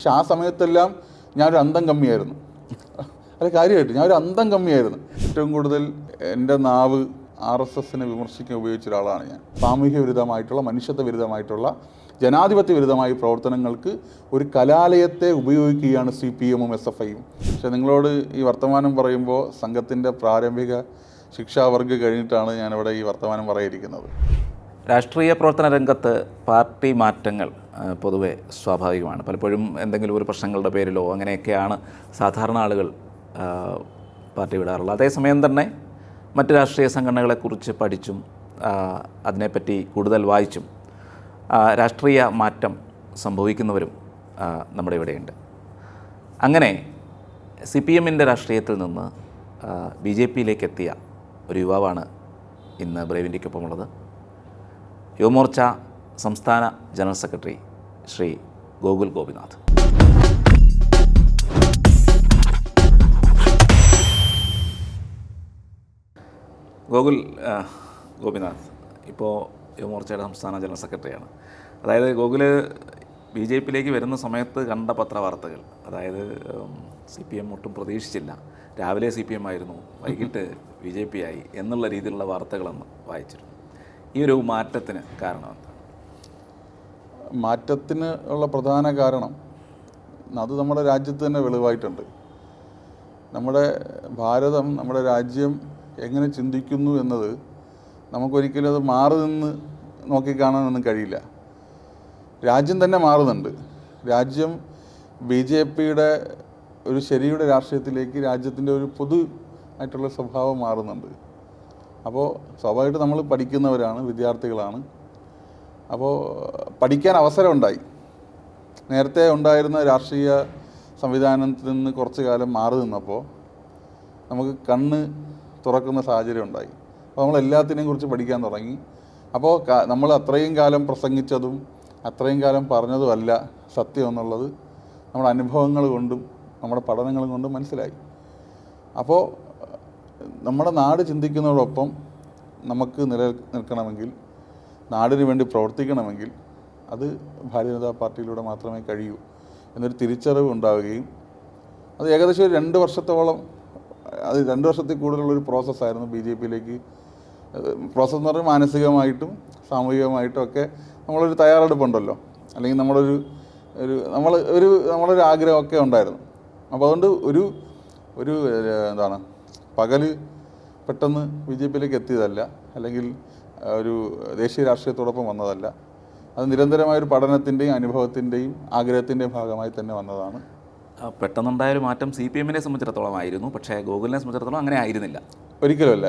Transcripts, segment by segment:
പക്ഷെ ആ സമയത്തെല്ലാം ഞാനൊരു അന്തം കമ്മിയായിരുന്നു. അല്ല, കാര്യമായിട്ട് ഞാനൊരു അന്തം കമ്മിയായിരുന്നു. ഏറ്റവും കൂടുതൽ എൻ്റെ നാവ് RSSനെ വിമർശിക്കാൻ ഉപയോഗിച്ച ഒരാളാണ് ഞാൻ. സാമൂഹ്യ വിരുദ്ധമായിട്ടുള്ള, മനുഷ്യത്വ വിരുദ്ധമായിട്ടുള്ള, ജനാധിപത്യ വിരുദ്ധമായ പ്രവർത്തനങ്ങൾക്ക് ഒരു കലാലയത്തെ ഉപയോഗിക്കുകയാണ് CPM-ഉം SFIയും. പക്ഷേ നിങ്ങളോട് ഈ വർത്തമാനം പറയുമ്പോൾ സംഘത്തിൻ്റെ പ്രാരംഭിക ശിക്ഷാവർഗ കഴിഞ്ഞിട്ടാണ് ഞാനിവിടെ ഈ വർത്തമാനം പറയാതിരിക്കുന്നത്. രാഷ്ട്രീയ പ്രവർത്തന രംഗത്ത് പാർട്ടി മാറ്റങ്ങൾ പൊതുവെ സ്വാഭാവികമാണ്. പലപ്പോഴും എന്തെങ്കിലും ഒരു പ്രശ്നങ്ങളുടെ പേരിലോ അങ്ങനെയൊക്കെയാണ് സാധാരണ ആളുകൾ പാർട്ടി വിടാറുള്ളത്. അതേസമയം തന്നെ മറ്റ് രാഷ്ട്രീയ സംഘടനകളെക്കുറിച്ച് പഠിച്ചും അതിനെപ്പറ്റി കൂടുതൽ വായിച്ചും രാഷ്ട്രീയ മാറ്റം സംഭവിക്കുന്നവരും നമ്മുടെ ഇവിടെയുണ്ട്. അങ്ങനെ CPM-ൻ്റെ രാഷ്ട്രീയത്തിൽ നിന്ന് BJP-യിലേക്ക് എത്തിയ ഒരു യുവാവാണ് ഇന്ന് ബ്രേവ് ഇന്ത്യക്കൊപ്പമുള്ളത്. യുവമോർച്ച സംസ്ഥാന ജനറൽ സെക്രട്ടറി ശ്രീ ഗോകുൽ ഗോപിനാഥ്. ഗോകുൽ ഗോപിനാഥ് ഇപ്പോൾ യുവമോർച്ചയുടെ സംസ്ഥാന ജനറൽ സെക്രട്ടറിയാണ്. അതായത് ഗോകുൽ BJP-യിലേക്ക് വരുന്ന സമയത്ത് കണ്ട പത്രവാർത്തകൾ, അതായത് CPM ഒട്ടും പ്രതീക്ഷിച്ചില്ല, രാവിലെ CPM ആയിരുന്നു, വൈകിട്ട് BJP ആയി എന്നുള്ള രീതിയിലുള്ള വാർത്തകളൊന്ന് വായിച്ചിരുന്നു. ഈ ഒരു മാറ്റത്തിന് കാരണം എന്താണ്? മാറ്റത്തിന് ഉള്ള പ്രധാന കാരണം അത് നമ്മുടെ രാജ്യത്ത് തന്നെ വെളിവായിട്ടുണ്ട്. നമ്മുടെ ഭാരതം, നമ്മുടെ രാജ്യം എങ്ങനെ ചിന്തിക്കുന്നു എന്നത് നമുക്കൊരിക്കലും അത് മാറി നിന്ന് നോക്കിക്കാണാനൊന്നും കഴിയില്ല. രാജ്യം തന്നെ മാറുന്നുണ്ട്. രാജ്യം BJP-യുടെ ഒരു ശരിയുടെ രാഷ്ട്രീയത്തിലേക്ക് രാജ്യത്തിൻ്റെ ഒരു പൊതു ആയിട്ടുള്ള സ്വഭാവം മാറുന്നുണ്ട്. അപ്പോൾ സ്വാഭാവികമായിട്ട് നമ്മൾ പഠിക്കുന്നവരാണ്, വിദ്യാർത്ഥികളാണ്. അപ്പോൾ പഠിക്കാൻ അവസരമുണ്ടായി. നേരത്തെ ഉണ്ടായിരുന്ന രാഷ്ട്രീയ സംവിധാനത്തിൽ നിന്ന് കുറച്ച് കാലം മാറി നിന്നപ്പോൾ നമുക്ക് കണ്ണ് തുറക്കുന്ന സാഹചര്യം ഉണ്ടായി. അപ്പോൾ നമ്മൾ എല്ലാത്തിനെയും കുറിച്ച് പഠിക്കാൻ തുടങ്ങി. അപ്പോൾ നമ്മൾ അത്രയും കാലം പ്രസംഗിച്ചതും അത്രയും കാലം പറഞ്ഞതുമല്ല സത്യം എന്നുള്ളത് നമ്മുടെ അനുഭവങ്ങൾ കൊണ്ടും നമ്മുടെ പഠനങ്ങൾ കൊണ്ടും മനസ്സിലായി. അപ്പോൾ നമ്മുടെ നാട് ചിന്തിക്കുന്നതോടൊപ്പം നമുക്ക് നിലനിൽക്കണമെങ്കിൽ, നാടിന് വേണ്ടി പ്രവർത്തിക്കണമെങ്കിൽ അത് ഭാരതീയ ജനതാ പാർട്ടിയിലൂടെ മാത്രമേ കഴിയൂ എന്നൊരു തിരിച്ചറിവ് ഉണ്ടാവുകയും അത് ഏകദേശം ഒരു 2 വർഷത്തോളം, അത് 2 വർഷത്തിൽ കൂടുതലുള്ളൊരു പ്രോസസ്സായിരുന്നു BJP-യിലേക്ക്. പ്രോസസ്സ് എന്ന് പറഞ്ഞാൽ മാനസികമായിട്ടും സാമൂഹികമായിട്ടും ഒക്കെ നമ്മളൊരു തയ്യാറെടുപ്പുണ്ടല്ലോ, അല്ലെങ്കിൽ നമ്മളൊരു ആഗ്രഹമൊക്കെ ഉണ്ടായിരുന്നു. അപ്പോൾ അതുകൊണ്ട് ഒരു എന്താണ്, പകൽ പെട്ടെന്ന് BJP-യിലേക്ക് എത്തിയതല്ല, അല്ലെങ്കിൽ ഒരു ദേശീയ രാഷ്ട്രീയത്തോടൊപ്പം വന്നതല്ല. അത് നിരന്തരമായൊരു പഠനത്തിൻ്റെയും അനുഭവത്തിൻ്റെയും ആഗ്രഹത്തിൻ്റെയും ഭാഗമായി തന്നെ വന്നതാണ്. പെട്ടെന്നുണ്ടായൊരു മാറ്റം CPM-നെ സംബന്ധിച്ചിടത്തോളം ആയിരുന്നു, പക്ഷേ ഗോകുലിനെ സംബന്ധിച്ചിടത്തോളം അങ്ങനെ ആയിരുന്നില്ല. ഒരിക്കലുമല്ല.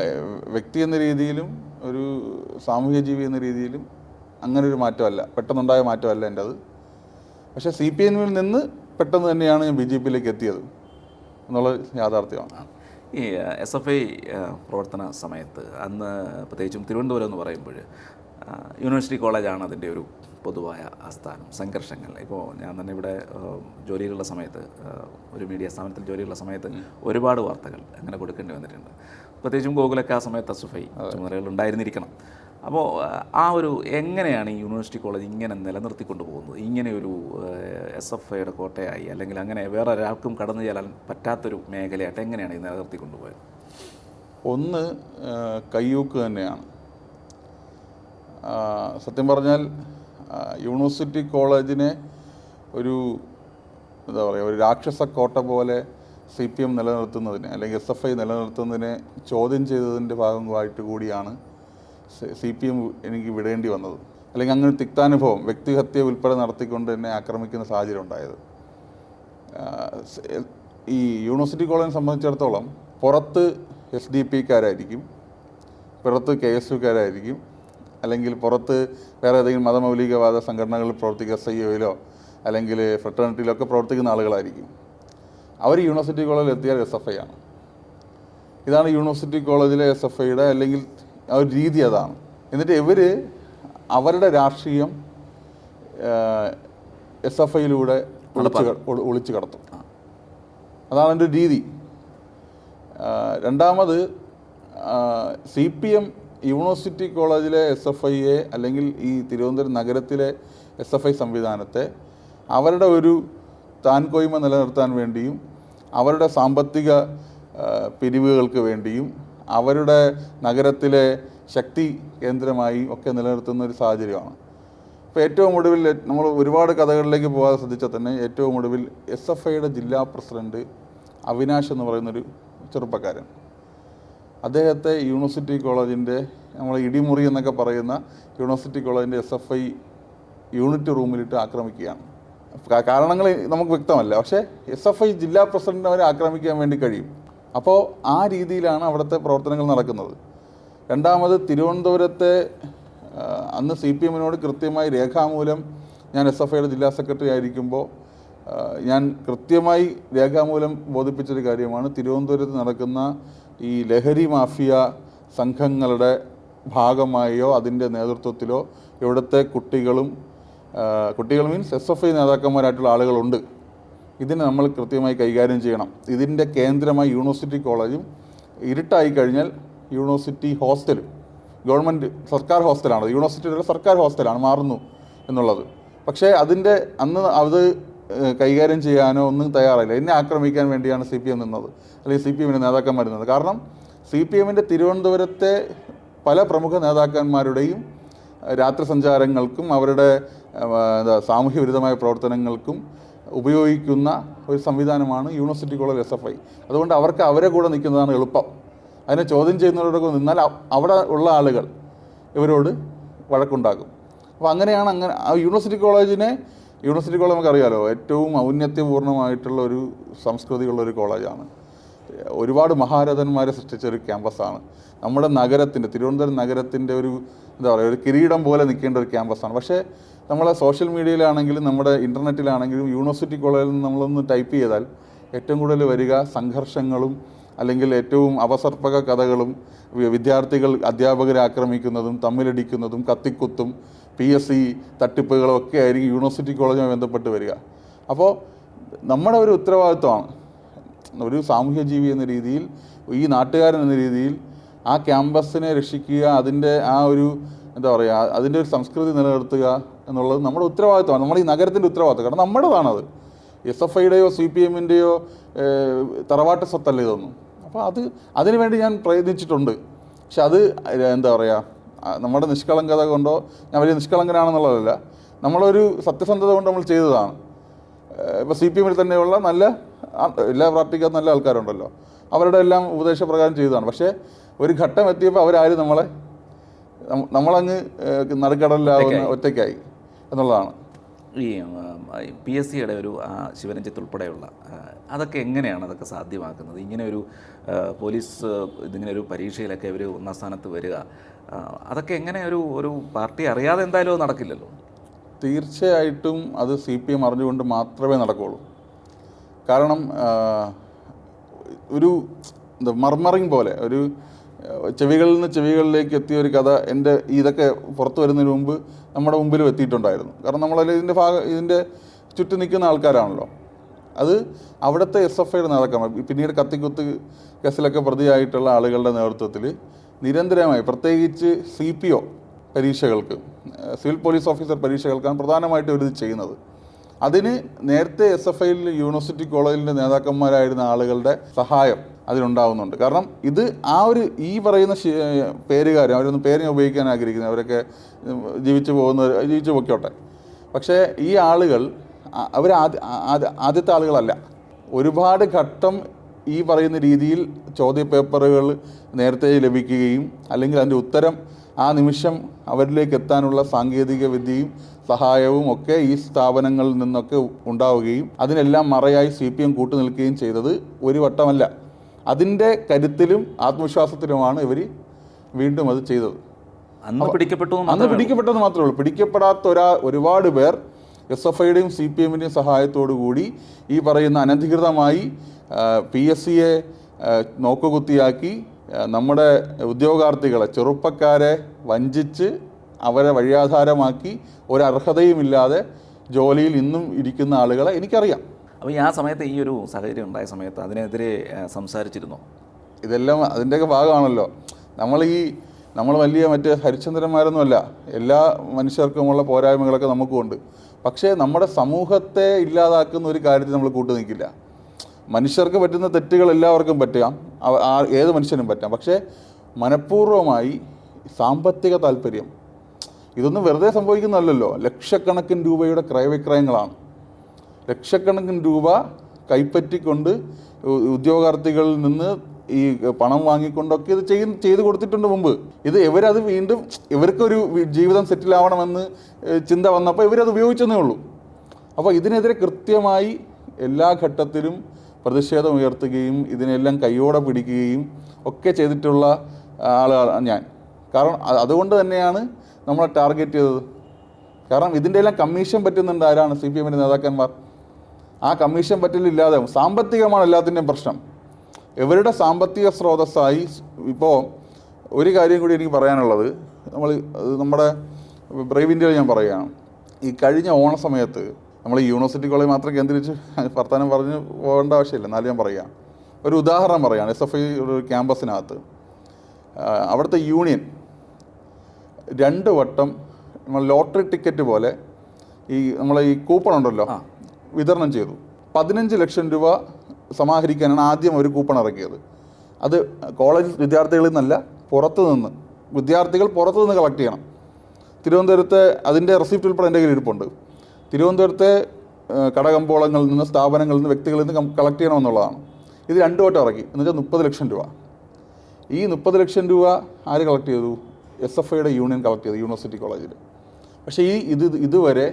വ്യക്തി എന്ന രീതിയിലും ഒരു സാമൂഹ്യ ജീവി എന്ന രീതിയിലും അങ്ങനെ ഒരു മാറ്റമല്ല, പെട്ടെന്നുണ്ടായ മാറ്റമല്ല എൻ്റെത്. പക്ഷേ CPM-ൽ നിന്ന് പെട്ടെന്ന് തന്നെയാണ് ഞാൻ BJP-യിലേക്ക് എത്തിയത് എന്നുള്ള യാഥാർത്ഥ്യമാണ്. ഈ SFI പ്രവർത്തന സമയത്ത് അന്ന് പ്രത്യേകിച്ചും തിരുവനന്തപുരം എന്ന് പറയുമ്പോൾ യൂണിവേഴ്സിറ്റി കോളേജാണ് അതിൻ്റെ ഒരു പൊതുവായ ആസ്ഥാനം. സംഘർഷങ്ങൾ, ഇപ്പോൾ ഞാൻ തന്നെ ഇവിടെ ജോലിയിലുള്ള സമയത്ത്, ഒരു മീഡിയ സ്ഥാപനത്തിൽ ജോലിയുള്ള സമയത്ത് ഒരുപാട് വാർത്തകൾ അങ്ങനെ കൊടുക്കേണ്ടി വന്നിട്ടുണ്ട്. പ്രത്യേകിച്ചും ഗോകുലൊക്കെ ആ സമയത്ത് SFI ചുമതലകൾ ഉണ്ടായിരുന്നിരിക്കണം. അപ്പോൾ ആ ഒരു എങ്ങനെയാണ് ഈ യൂണിവേഴ്സിറ്റി കോളേജ് ഇങ്ങനെ നിലനിർത്തിക്കൊണ്ട് പോകുന്നത്? ഇങ്ങനെ ഒരു SFIയുടെ കോട്ടയായി, അല്ലെങ്കിൽ അങ്ങനെ വേറെ ഒരാൾക്കും കടന്നു ചെല്ലാൻ പറ്റാത്തൊരു മേഖലയായിട്ട് എങ്ങനെയാണ് ഇത് നിലനിർത്തിക്കൊണ്ട് പോയത്? ഒന്ന്, കയ്യൂക്ക് തന്നെയാണ്. സത്യം പറഞ്ഞാൽ യൂണിവേഴ്സിറ്റി കോളേജിനെ ഒരു എന്താ പറയുക, ഒരു രാക്ഷസ കോട്ട പോലെ CPM നിലനിർത്തുന്നതിനെ, അല്ലെങ്കിൽ SFI നിലനിർത്തുന്നതിനെ ചോദ്യം ചെയ്തതിൻ്റെ ഭാഗമായിട്ട് കൂടിയാണ് CPM എനിക്ക് വിടേണ്ടി വന്നത്. അല്ലെങ്കിൽ അങ്ങനെ തിക്താനുഭവം, വ്യക്തിഹത്യ ഉൾപ്പെടെ നടത്തിക്കൊണ്ട് എന്നെ ആക്രമിക്കുന്ന സാഹചര്യം ഉണ്ടായത്. ഈ യൂണിവേഴ്സിറ്റി കോളേജിനെ സംബന്ധിച്ചിടത്തോളം പുറത്ത് SDP-ക്കാരായിരിക്കും, പുറത്ത് KSU-ക്കാരായിരിക്കും, അല്ലെങ്കിൽ പുറത്ത് വേറെ ഏതെങ്കിലും മതമൗലികവാദ സംഘടനകളിൽ പ്രവർത്തിക്കുക, SIO-യിലോ അല്ലെങ്കിൽ ഫ്രട്ടേണിറ്റിയിലോ ഒക്കെ പ്രവർത്തിക്കുന്ന ആളുകളായിരിക്കും. അവർ യൂണിവേഴ്സിറ്റി കോളേജിൽ എത്തിയാൽ SFI ആണ്. ഇതാണ് യൂണിവേഴ്സിറ്റി കോളേജിലെ SFIയുടെ അല്ലെങ്കിൽ ആ ഒരു രീതി അതാണ്. എന്നിട്ട് ഇവർ അവരുടെ രാഷ്ട്രീയം SFIയിലൂടെ ഒളിച്ചു കടത്തും. അതാണ് എൻ്റെ രീതി. രണ്ടാമത്, CPM യൂണിവേഴ്സിറ്റി കോളേജിലെ SFIയെ, അല്ലെങ്കിൽ ഈ തിരുവനന്തപുരം നഗരത്തിലെ SFI സംവിധാനത്തെ അവരുടെ ഒരു താൻകോയ്മ നിലനിർത്താൻ വേണ്ടിയും അവരുടെ സാമ്പത്തിക പിരിവുകൾക്ക് വേണ്ടിയും അവരുടെ നഗരത്തിലെ ശക്തി കേന്ദ്രമായി ഒക്കെ നിലനിർത്തുന്ന ഒരു സാഹചര്യമാണ്. ഇപ്പോൾ ഏറ്റവും ഒടുവിൽ നമ്മൾ ഒരുപാട് കഥകളിലേക്ക് പോകാതെ ശ്രദ്ധിച്ചാൽ തന്നെ ഏറ്റവും ഒടുവിൽ SFIയുടെ ജില്ലാ പ്രസിഡന്റ് അവിനാഷ് എന്ന് പറയുന്നൊരു ചെറുപ്പക്കാരൻ, അദ്ദേഹത്തെ യൂണിവേഴ്സിറ്റി കോളേജിൻ്റെ നമ്മൾ ഇടിമുറി എന്നൊക്കെ പറയുന്ന യൂണിവേഴ്സിറ്റി കോളേജിൻ്റെ SFI യൂണിറ്റ് റൂമിലിട്ട് ആക്രമിക്കുകയാണ്. കാരണങ്ങൾ നമുക്ക് വ്യക്തമല്ല, പക്ഷേ SFI ജില്ലാ പ്രസിഡന്റിനെ അവരെ ആക്രമിക്കാൻ വേണ്ടി കഴിയും. അപ്പോൾ ആ രീതിയിലാണ് അവിടുത്തെ പ്രവർത്തനങ്ങൾ നടക്കുന്നത്. രണ്ടാമത് തിരുവനന്തപുരത്തെ അന്ന് CPMനോട് കൃത്യമായി രേഖാമൂലം ഞാൻ SFIയുടെ ജില്ലാ സെക്രട്ടറി ആയിരിക്കുമ്പോൾ ഞാൻ കൃത്യമായി രേഖാമൂലം ബോധിപ്പിച്ചൊരു കാര്യമാണ്, തിരുവനന്തപുരത്ത് നടക്കുന്ന ഈ ലഹരി മാഫിയ സംഘങ്ങളുടെ ഭാഗമായോ അതിൻ്റെ നേതൃത്വത്തിലോ ഇവിടുത്തെ കുട്ടികൾ മീൻസ് SFI നേതാക്കന്മാരായിട്ടുള്ള ആളുകളുണ്ട്. ഇതിനെ നമ്മൾ കൃത്യമായി കൈകാര്യം ചെയ്യണം. ഇതിൻ്റെ കേന്ദ്രമായി യൂണിവേഴ്സിറ്റി കോളേജും ഇരുട്ടായി കഴിഞ്ഞാൽ യൂണിവേഴ്സിറ്റി ഹോസ്റ്റലും ഗവൺമെൻറ് സർക്കാർ ഹോസ്റ്റലാണ്, യൂണിവേഴ്സിറ്റിയുടെ സർക്കാർ ഹോസ്റ്റലാണ് മാറുന്നു എന്നുള്ളത്. പക്ഷേ അതിൻ്റെ അന്ന് അത് കൈകാര്യം ചെയ്യാനോ ഒന്നും തയ്യാറായില്ല. എന്നെ ആക്രമിക്കാൻ വേണ്ടിയാണ് CPM നിന്നത്, അല്ലെങ്കിൽ CPMൻ്റെ നേതാക്കന്മാർ നിന്നത്. കാരണം CPMൻ്റെ തിരുവനന്തപുരത്തെ പല പ്രമുഖ നേതാക്കന്മാരുടെയും രാത്രി സഞ്ചാരങ്ങൾക്കും അവരുടെ സാമൂഹ്യ വിരുദ്ധമായ പ്രവർത്തനങ്ങൾക്കും ഉപയോഗിക്കുന്ന ഒരു സംവിധാനമാണ് യൂണിവേഴ്സിറ്റി കോളേജ് SFI. അതുകൊണ്ട് അവർക്ക് അവരെ കൂടെ നിൽക്കുന്നതാണ് എളുപ്പം. അതിനെ ചോദ്യം ചെയ്യുന്നവരോടൊക്കെ നിന്നാൽ അവിടെ ഉള്ള ആളുകൾ ഇവരോട് വഴക്കുണ്ടാക്കും. അപ്പോൾ അങ്ങനെയാണ് ആ യൂണിവേഴ്സിറ്റി കോളേജ് നമുക്കറിയാലോ, ഏറ്റവും ഔന്നത്യപൂർണ്ണമായിട്ടുള്ള ഒരു സംസ്കൃതിയുള്ളൊരു കോളേജാണ്. ഒരുപാട് മഹാരഥന്മാരെ സൃഷ്ടിച്ച ഒരു ക്യാമ്പസാണ്. നമ്മുടെ തിരുവനന്തപുരം നഗരത്തിൻ്റെ ഒരു ഒരു കിരീടം പോലെ നിൽക്കേണ്ട ഒരു ക്യാമ്പസാണ്. പക്ഷേ നമ്മളെ സോഷ്യൽ മീഡിയയിലാണെങ്കിലും നമ്മുടെ ഇൻ്റർനെറ്റിലാണെങ്കിലും യൂണിവേഴ്സിറ്റി കോളേജിൽ നിന്ന് നമ്മളൊന്ന് ടൈപ്പ് ചെയ്താൽ ഏറ്റവും കൂടുതൽ വരിക സംഘർഷങ്ങളും അല്ലെങ്കിൽ ഏറ്റവും അപസർപ്പക കഥകളും വിദ്യാർത്ഥികൾ അധ്യാപകരെ ആക്രമിക്കുന്നതും തമ്മിലടിക്കുന്നതും കത്തിക്കുത്തും PSC തട്ടിപ്പുകളും ഒക്കെ ആയിരിക്കും യൂണിവേഴ്സിറ്റി കോളേജുമായി ബന്ധപ്പെട്ട് വരിക. അപ്പോൾ നമ്മുടെ ഒരു ഉത്തരവാദിത്വമാണ്, ഒരു സാമൂഹ്യ ജീവി എന്ന രീതിയിൽ, ഈ നാട്ടുകാരൻ എന്ന രീതിയിൽ ആ ക്യാമ്പസിനെ രക്ഷിക്കുക, അതിൻ്റെ ആ ഒരു അതിൻ്റെ ഒരു സംസ്കൃതി നിലനിർത്തുക എന്നുള്ളത് നമ്മുടെ ഉത്തരവാദിത്വമാണ്, നമ്മുടെ ഈ നഗരത്തിൻ്റെ ഉത്തരവാദിത്വം. കാരണം നമ്മുടേതാണത്. SFIയുടെയോ CPMൻ്റെയോ തറവാട്ട് സ്വത്തല്ല ഇതൊന്നും. അപ്പോൾ അതിനുവേണ്ടി ഞാൻ പ്രയത്നിച്ചിട്ടുണ്ട്. പക്ഷെ അത് നമ്മുടെ നിഷ്കളങ്കത കൊണ്ടോ ഞാൻ വലിയ നിഷ്കളങ്കനാണെന്നുള്ളതല്ല, നമ്മളൊരു സത്യസന്ധത കൊണ്ട് നമ്മൾ ചെയ്തതാണ്. ഇപ്പോൾ CPMൽ തന്നെയുള്ള എല്ലാ പാർട്ടിക്കകത്ത് നല്ല ആൾക്കാരുണ്ടല്ലോ, അവരുടെ എല്ലാം ഉപദേശപ്രകാരം ചെയ്തതാണ്. പക്ഷേ ഒരു ഘട്ടം എത്തിയപ്പോൾ അവരാരും നമ്മളങ്ങ് നടുക്കടലിലാവുന്ന ഒറ്റയ്ക്കായി എന്നുള്ളതാണ്. ഈ PSCയുടെ ഒരു ശിവരഞ്ജിത്ത് ഉൾപ്പെടെയുള്ള അതൊക്കെ എങ്ങനെയാണ് അതൊക്കെ സാധ്യമാക്കുന്നത്? ഇങ്ങനെ ഒരു പോലീസ് ഇതിങ്ങനെ ഒരു പരീക്ഷയിലൊക്കെ ഒരു ഒന്നാം സ്ഥാനത്ത് വരിക, അതൊക്കെ എങ്ങനെ ഒരു പാർട്ടി അറിയാതെ എന്തായാലും നടക്കില്ലല്ലോ. തീർച്ചയായിട്ടും അത് CPM അറിഞ്ഞുകൊണ്ട് മാത്രമേ നടക്കുകയുള്ളൂ. കാരണം ഒരു മർമറിങ് പോലെ ഒരു ചെവികളിൽ നിന്ന് ചെവികളിലേക്ക് എത്തിയ ഒരു കഥ ഇതൊക്കെ പുറത്തു വരുന്നതിന് മുമ്പ് നമ്മുടെ മുമ്പിലും എത്തിയിട്ടുണ്ടായിരുന്നു. കാരണം നമ്മളതിൽ ഇതിൻ്റെ ചുറ്റും നിൽക്കുന്ന ആൾക്കാരാണല്ലോ. അത് അവിടുത്തെ SFIയുടെ നേതാക്കന്മാർ, പിന്നീട് കത്തിക്കുത്ത് കേസിലൊക്കെ പ്രതിയായിട്ടുള്ള ആളുകളുടെ നേതൃത്വത്തിൽ നിരന്തരമായി, പ്രത്യേകിച്ച് CPO പരീക്ഷകൾക്ക്, സിവിൽ പോലീസ് ഓഫീസർ പരീക്ഷകൾക്കാണ് പ്രധാനമായിട്ടും ഇവരിത് ചെയ്യുന്നത്. അതിന് നേരത്തെ SFIയിൽ യൂണിവേഴ്സിറ്റി കോളേജിൻ്റെ നേതാക്കന്മാരായിരുന്ന ആളുകളുടെ സഹായം അതിനുണ്ടാവുന്നുണ്ട്. കാരണം ഇത് ഈ പറയുന്ന പേരുകാരും അവരൊന്നും പേരിനെ ഉപയോഗിക്കാൻ ആഗ്രഹിക്കുന്നത്, അവരൊക്കെ ജീവിച്ചു പൊയ്ക്കോട്ടെ. പക്ഷേ ഈ ആളുകൾ ആദ്യത്തെ ആളുകളല്ല. ഒരുപാട് ഘട്ടം ഈ പറയുന്ന രീതിയിൽ ചോദ്യപേപ്പറുകൾ നേരത്തെ ലഭിക്കുകയും അല്ലെങ്കിൽ അതിൻ്റെ ഉത്തരം ആ നിമിഷം അവരിലേക്ക് എത്താനുള്ള സാങ്കേതിക വിദ്യയും സഹായവും ഒക്കെ ഈ സ്ഥാപനങ്ങളിൽ നിന്നൊക്കെ ഉണ്ടാവുകയും അതിനെല്ലാം മറയായി CPM കൂട്ടുനിൽക്കുകയും ചെയ്തത് ഒരു വട്ടമല്ല. അതിൻ്റെ കരുത്തിലും ആത്മവിശ്വാസത്തിലുമാണ് ഇവർ വീണ്ടും അത് ചെയ്തത്. അന്ന് പിടിക്കപ്പെട്ടെന്ന് മാത്രമേ ഉള്ളൂ. പിടിക്കപ്പെടാത്ത ഒരുപാട് പേർ SFIയുടെയും CPMൻ്റെയും സഹായത്തോടു കൂടി ഈ പറയുന്ന അനധികൃതമായി PSCയെ നോക്കുകുത്തിയാക്കി നമ്മുടെ ഉദ്യോഗാർത്ഥികളെ, ചെറുപ്പക്കാരെ വഞ്ചിച്ച് അവരെ വഴിയാധാരമാക്കി ഒരർഹതയുമില്ലാതെ ജോലിയിൽ ഇന്നും ഇരിക്കുന്ന ആളുകളെ എനിക്കറിയാം. അപ്പോൾ ആ സമയത്ത് ഈ ഒരു സാഹചര്യം ഉണ്ടായ സമയത്ത് അതിനെതിരെ സംസാരിച്ചിരുന്നോ? ഇതെല്ലാം അതിൻ്റെയൊക്കെ ഭാഗമാണല്ലോ. നമ്മൾ വലിയ ഹരിശ്ചന്ദ്രന്മാരൊന്നുമല്ല. എല്ലാ മനുഷ്യർക്കുമുള്ള പോരായ്മകളൊക്കെ നമുക്കുമുണ്ട്. പക്ഷേ നമ്മുടെ സമൂഹത്തെ ഇല്ലാതാക്കുന്ന ഒരു കാര്യത്തിൽ നമ്മൾ കൂട്ടു നിൽക്കില്ല. മനുഷ്യർക്ക് പറ്റുന്ന തെറ്റുകൾ എല്ലാവർക്കും പറ്റാം, ഏത് മനുഷ്യനും പറ്റാം. പക്ഷേ മനഃപൂർവ്വമായി സാമ്പത്തിക താല്പര്യം, ഇതൊന്നും വെറുതെ സംഭവിക്കുന്നതല്ലല്ലോ. ലക്ഷക്കണക്കിന് രൂപയുടെ ക്രയവിക്രയങ്ങളാണ്. ലക്ഷക്കണക്കിന് രൂപ കൈപ്പറ്റിക്കൊണ്ട് ഉദ്യോഗാർത്ഥികളിൽ നിന്ന് ഈ പണം വാങ്ങിക്കൊണ്ടൊക്കെ ഇത് ചെയ്ത് കൊടുത്തിട്ടുണ്ട് മുമ്പ്. ഇവരത് വീണ്ടും ഇവർക്കൊരു ജീവിതം സെറ്റിലാവണമെന്ന് ചിന്ത വന്നപ്പോൾ ഇവരത് ഉപയോഗിച്ചെന്നേ ഉള്ളൂ. അപ്പോൾ ഇതിനെതിരെ കൃത്യമായി എല്ലാ ഘട്ടത്തിലും പ്രതിഷേധം ഉയർത്തുകയും ഇതിനെല്ലാം കൈയോടെ പിടിക്കുകയും ഒക്കെ ചെയ്തിട്ടുള്ള ആളാണ് ഞാൻ. കാരണം അതുകൊണ്ട് തന്നെയാണ് നമ്മളെ ടാർഗറ്റ് ചെയ്തത്. കാരണം ഇതിൻ്റെ എല്ലാം കമ്മീഷൻ പറ്റുന്നുണ്ട് ആരാണ്? CPM-ൻ്റെ നേതാക്കന്മാർ. ആ കമ്മീഷൻ പറ്റലില്ലാതെ സാമ്പത്തികമാണ് എല്ലാത്തിൻ്റെയും പ്രശ്നം. ഇവരുടെ സാമ്പത്തിക സ്രോതസ്സായി ഇപ്പോൾ ഒരു കാര്യം കൂടി എനിക്ക് പറയാനുള്ളത്, നമ്മുടെ ബ്രേവ് ഇന്ത്യയിൽ ഞാൻ പറയുകയാണ്. ഈ കഴിഞ്ഞ ഓണസമയത്ത് നമ്മൾ ഈ യൂണിവേഴ്സിറ്റി കോളേജ് മാത്രം കേന്ദ്രീകരിച്ച് വർത്തമാനം പറഞ്ഞ് പോകേണ്ട ആവശ്യമില്ല, എന്നാലും ഞാൻ പറയാം. ഒരു ഉദാഹരണം പറയുകയാണ്. SFI ഒരു ക്യാമ്പസിനകത്ത് അവിടുത്തെ യൂണിയൻ 2 വട്ടം നമ്മൾ ലോട്ടറി ടിക്കറ്റ് പോലെ നമ്മളെ ഈ കൂപ്പൺ ഉണ്ടല്ലോ വിതരണം ചെയ്തു. 15 ലക്ഷം രൂപ സമാഹരിക്കാനാണ് ആദ്യം ഒരു കൂപ്പൺ ഇറക്കിയത്. അത് കോളേജ് വിദ്യാർത്ഥികളിൽ നിന്നല്ല, വിദ്യാർത്ഥികൾ പുറത്തു നിന്ന് കളക്ട് ചെയ്യണം. തിരുവനന്തപുരത്തെ അതിൻ്റെ റെസിപ്റ്റ് ഉൾപ്പെടെ എൻ്റെ കയ്യിൽ ഇരിപ്പുണ്ട്. തിരുവനന്തപുരത്തെ കടകമ്പോളങ്ങളിൽ നിന്ന്, സ്ഥാപനങ്ങളിൽ നിന്ന്, വ്യക്തികളിൽ നിന്ന് കളക്ട് ചെയ്യണമെന്നുള്ളതാണ്. ഇത് 2 വട്ടം ഇറക്കി. എന്നുവെച്ചാൽ 30 ലക്ഷം രൂപ. ഈ 30 ലക്ഷം രൂപ ആര് കളക്ട് ചെയ്തു? SFIയുടെ യൂണിയൻ കളക്ട് ചെയ്തു യൂണിവേഴ്സിറ്റി കോളേജിൽ. പക്ഷേ ഇതുവരെ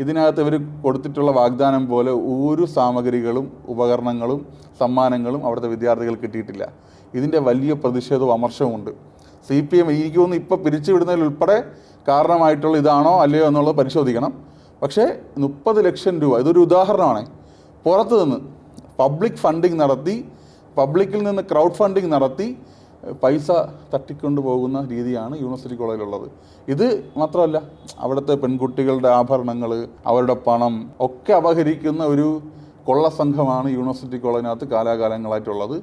ഇതിനകത്ത് ഇവർ കൊടുത്തിട്ടുള്ള വാഗ്ദാനം പോലെ ഒരു സാമഗ്രികളും ഉപകരണങ്ങളും സമ്മാനങ്ങളും അവിടുത്തെ വിദ്യാർത്ഥികൾ കിട്ടിയിട്ടില്ല. ഇതിൻ്റെ വലിയ പ്രതിഷേധവും അമർഷവുമുണ്ട്. CPM എനിക്ക് തോന്നുന്നു ഇപ്പോൾ പിരിച്ചുവിടുന്നതിൽ ഉൾപ്പെടെ കാരണമായിട്ടുള്ള ഇതാണോ അല്ലയോ എന്നുള്ളത് പരിശോധിക്കണം. പക്ഷേ 30 ലക്ഷം രൂപ ഇതൊരു ഉദാഹരണമാണ്. പുറത്തു നിന്ന് പബ്ലിക് ഫണ്ടിങ് നടത്തി, പബ്ലിക്കിൽ നിന്ന് ക്രൗഡ് ഫണ്ടിങ് നടത്തി പൈസ തട്ടിക്കൊണ്ടു പോകുന്ന രീതിയാണ് യൂണിവേഴ്സിറ്റി കോളേജിലുള്ളത്. ഇത് മാത്രമല്ല, അവിടുത്തെ പെൺകുട്ടികളുടെ ആഭരണങ്ങൾ, അവരുടെ പണം ഒക്കെ അപഹരിക്കുന്ന ഒരു കൊള്ളസംഘമാണ് യൂണിവേഴ്സിറ്റി കോളേജിനകത്ത് കാലാകാലങ്ങളായിട്ടുള്ളത്.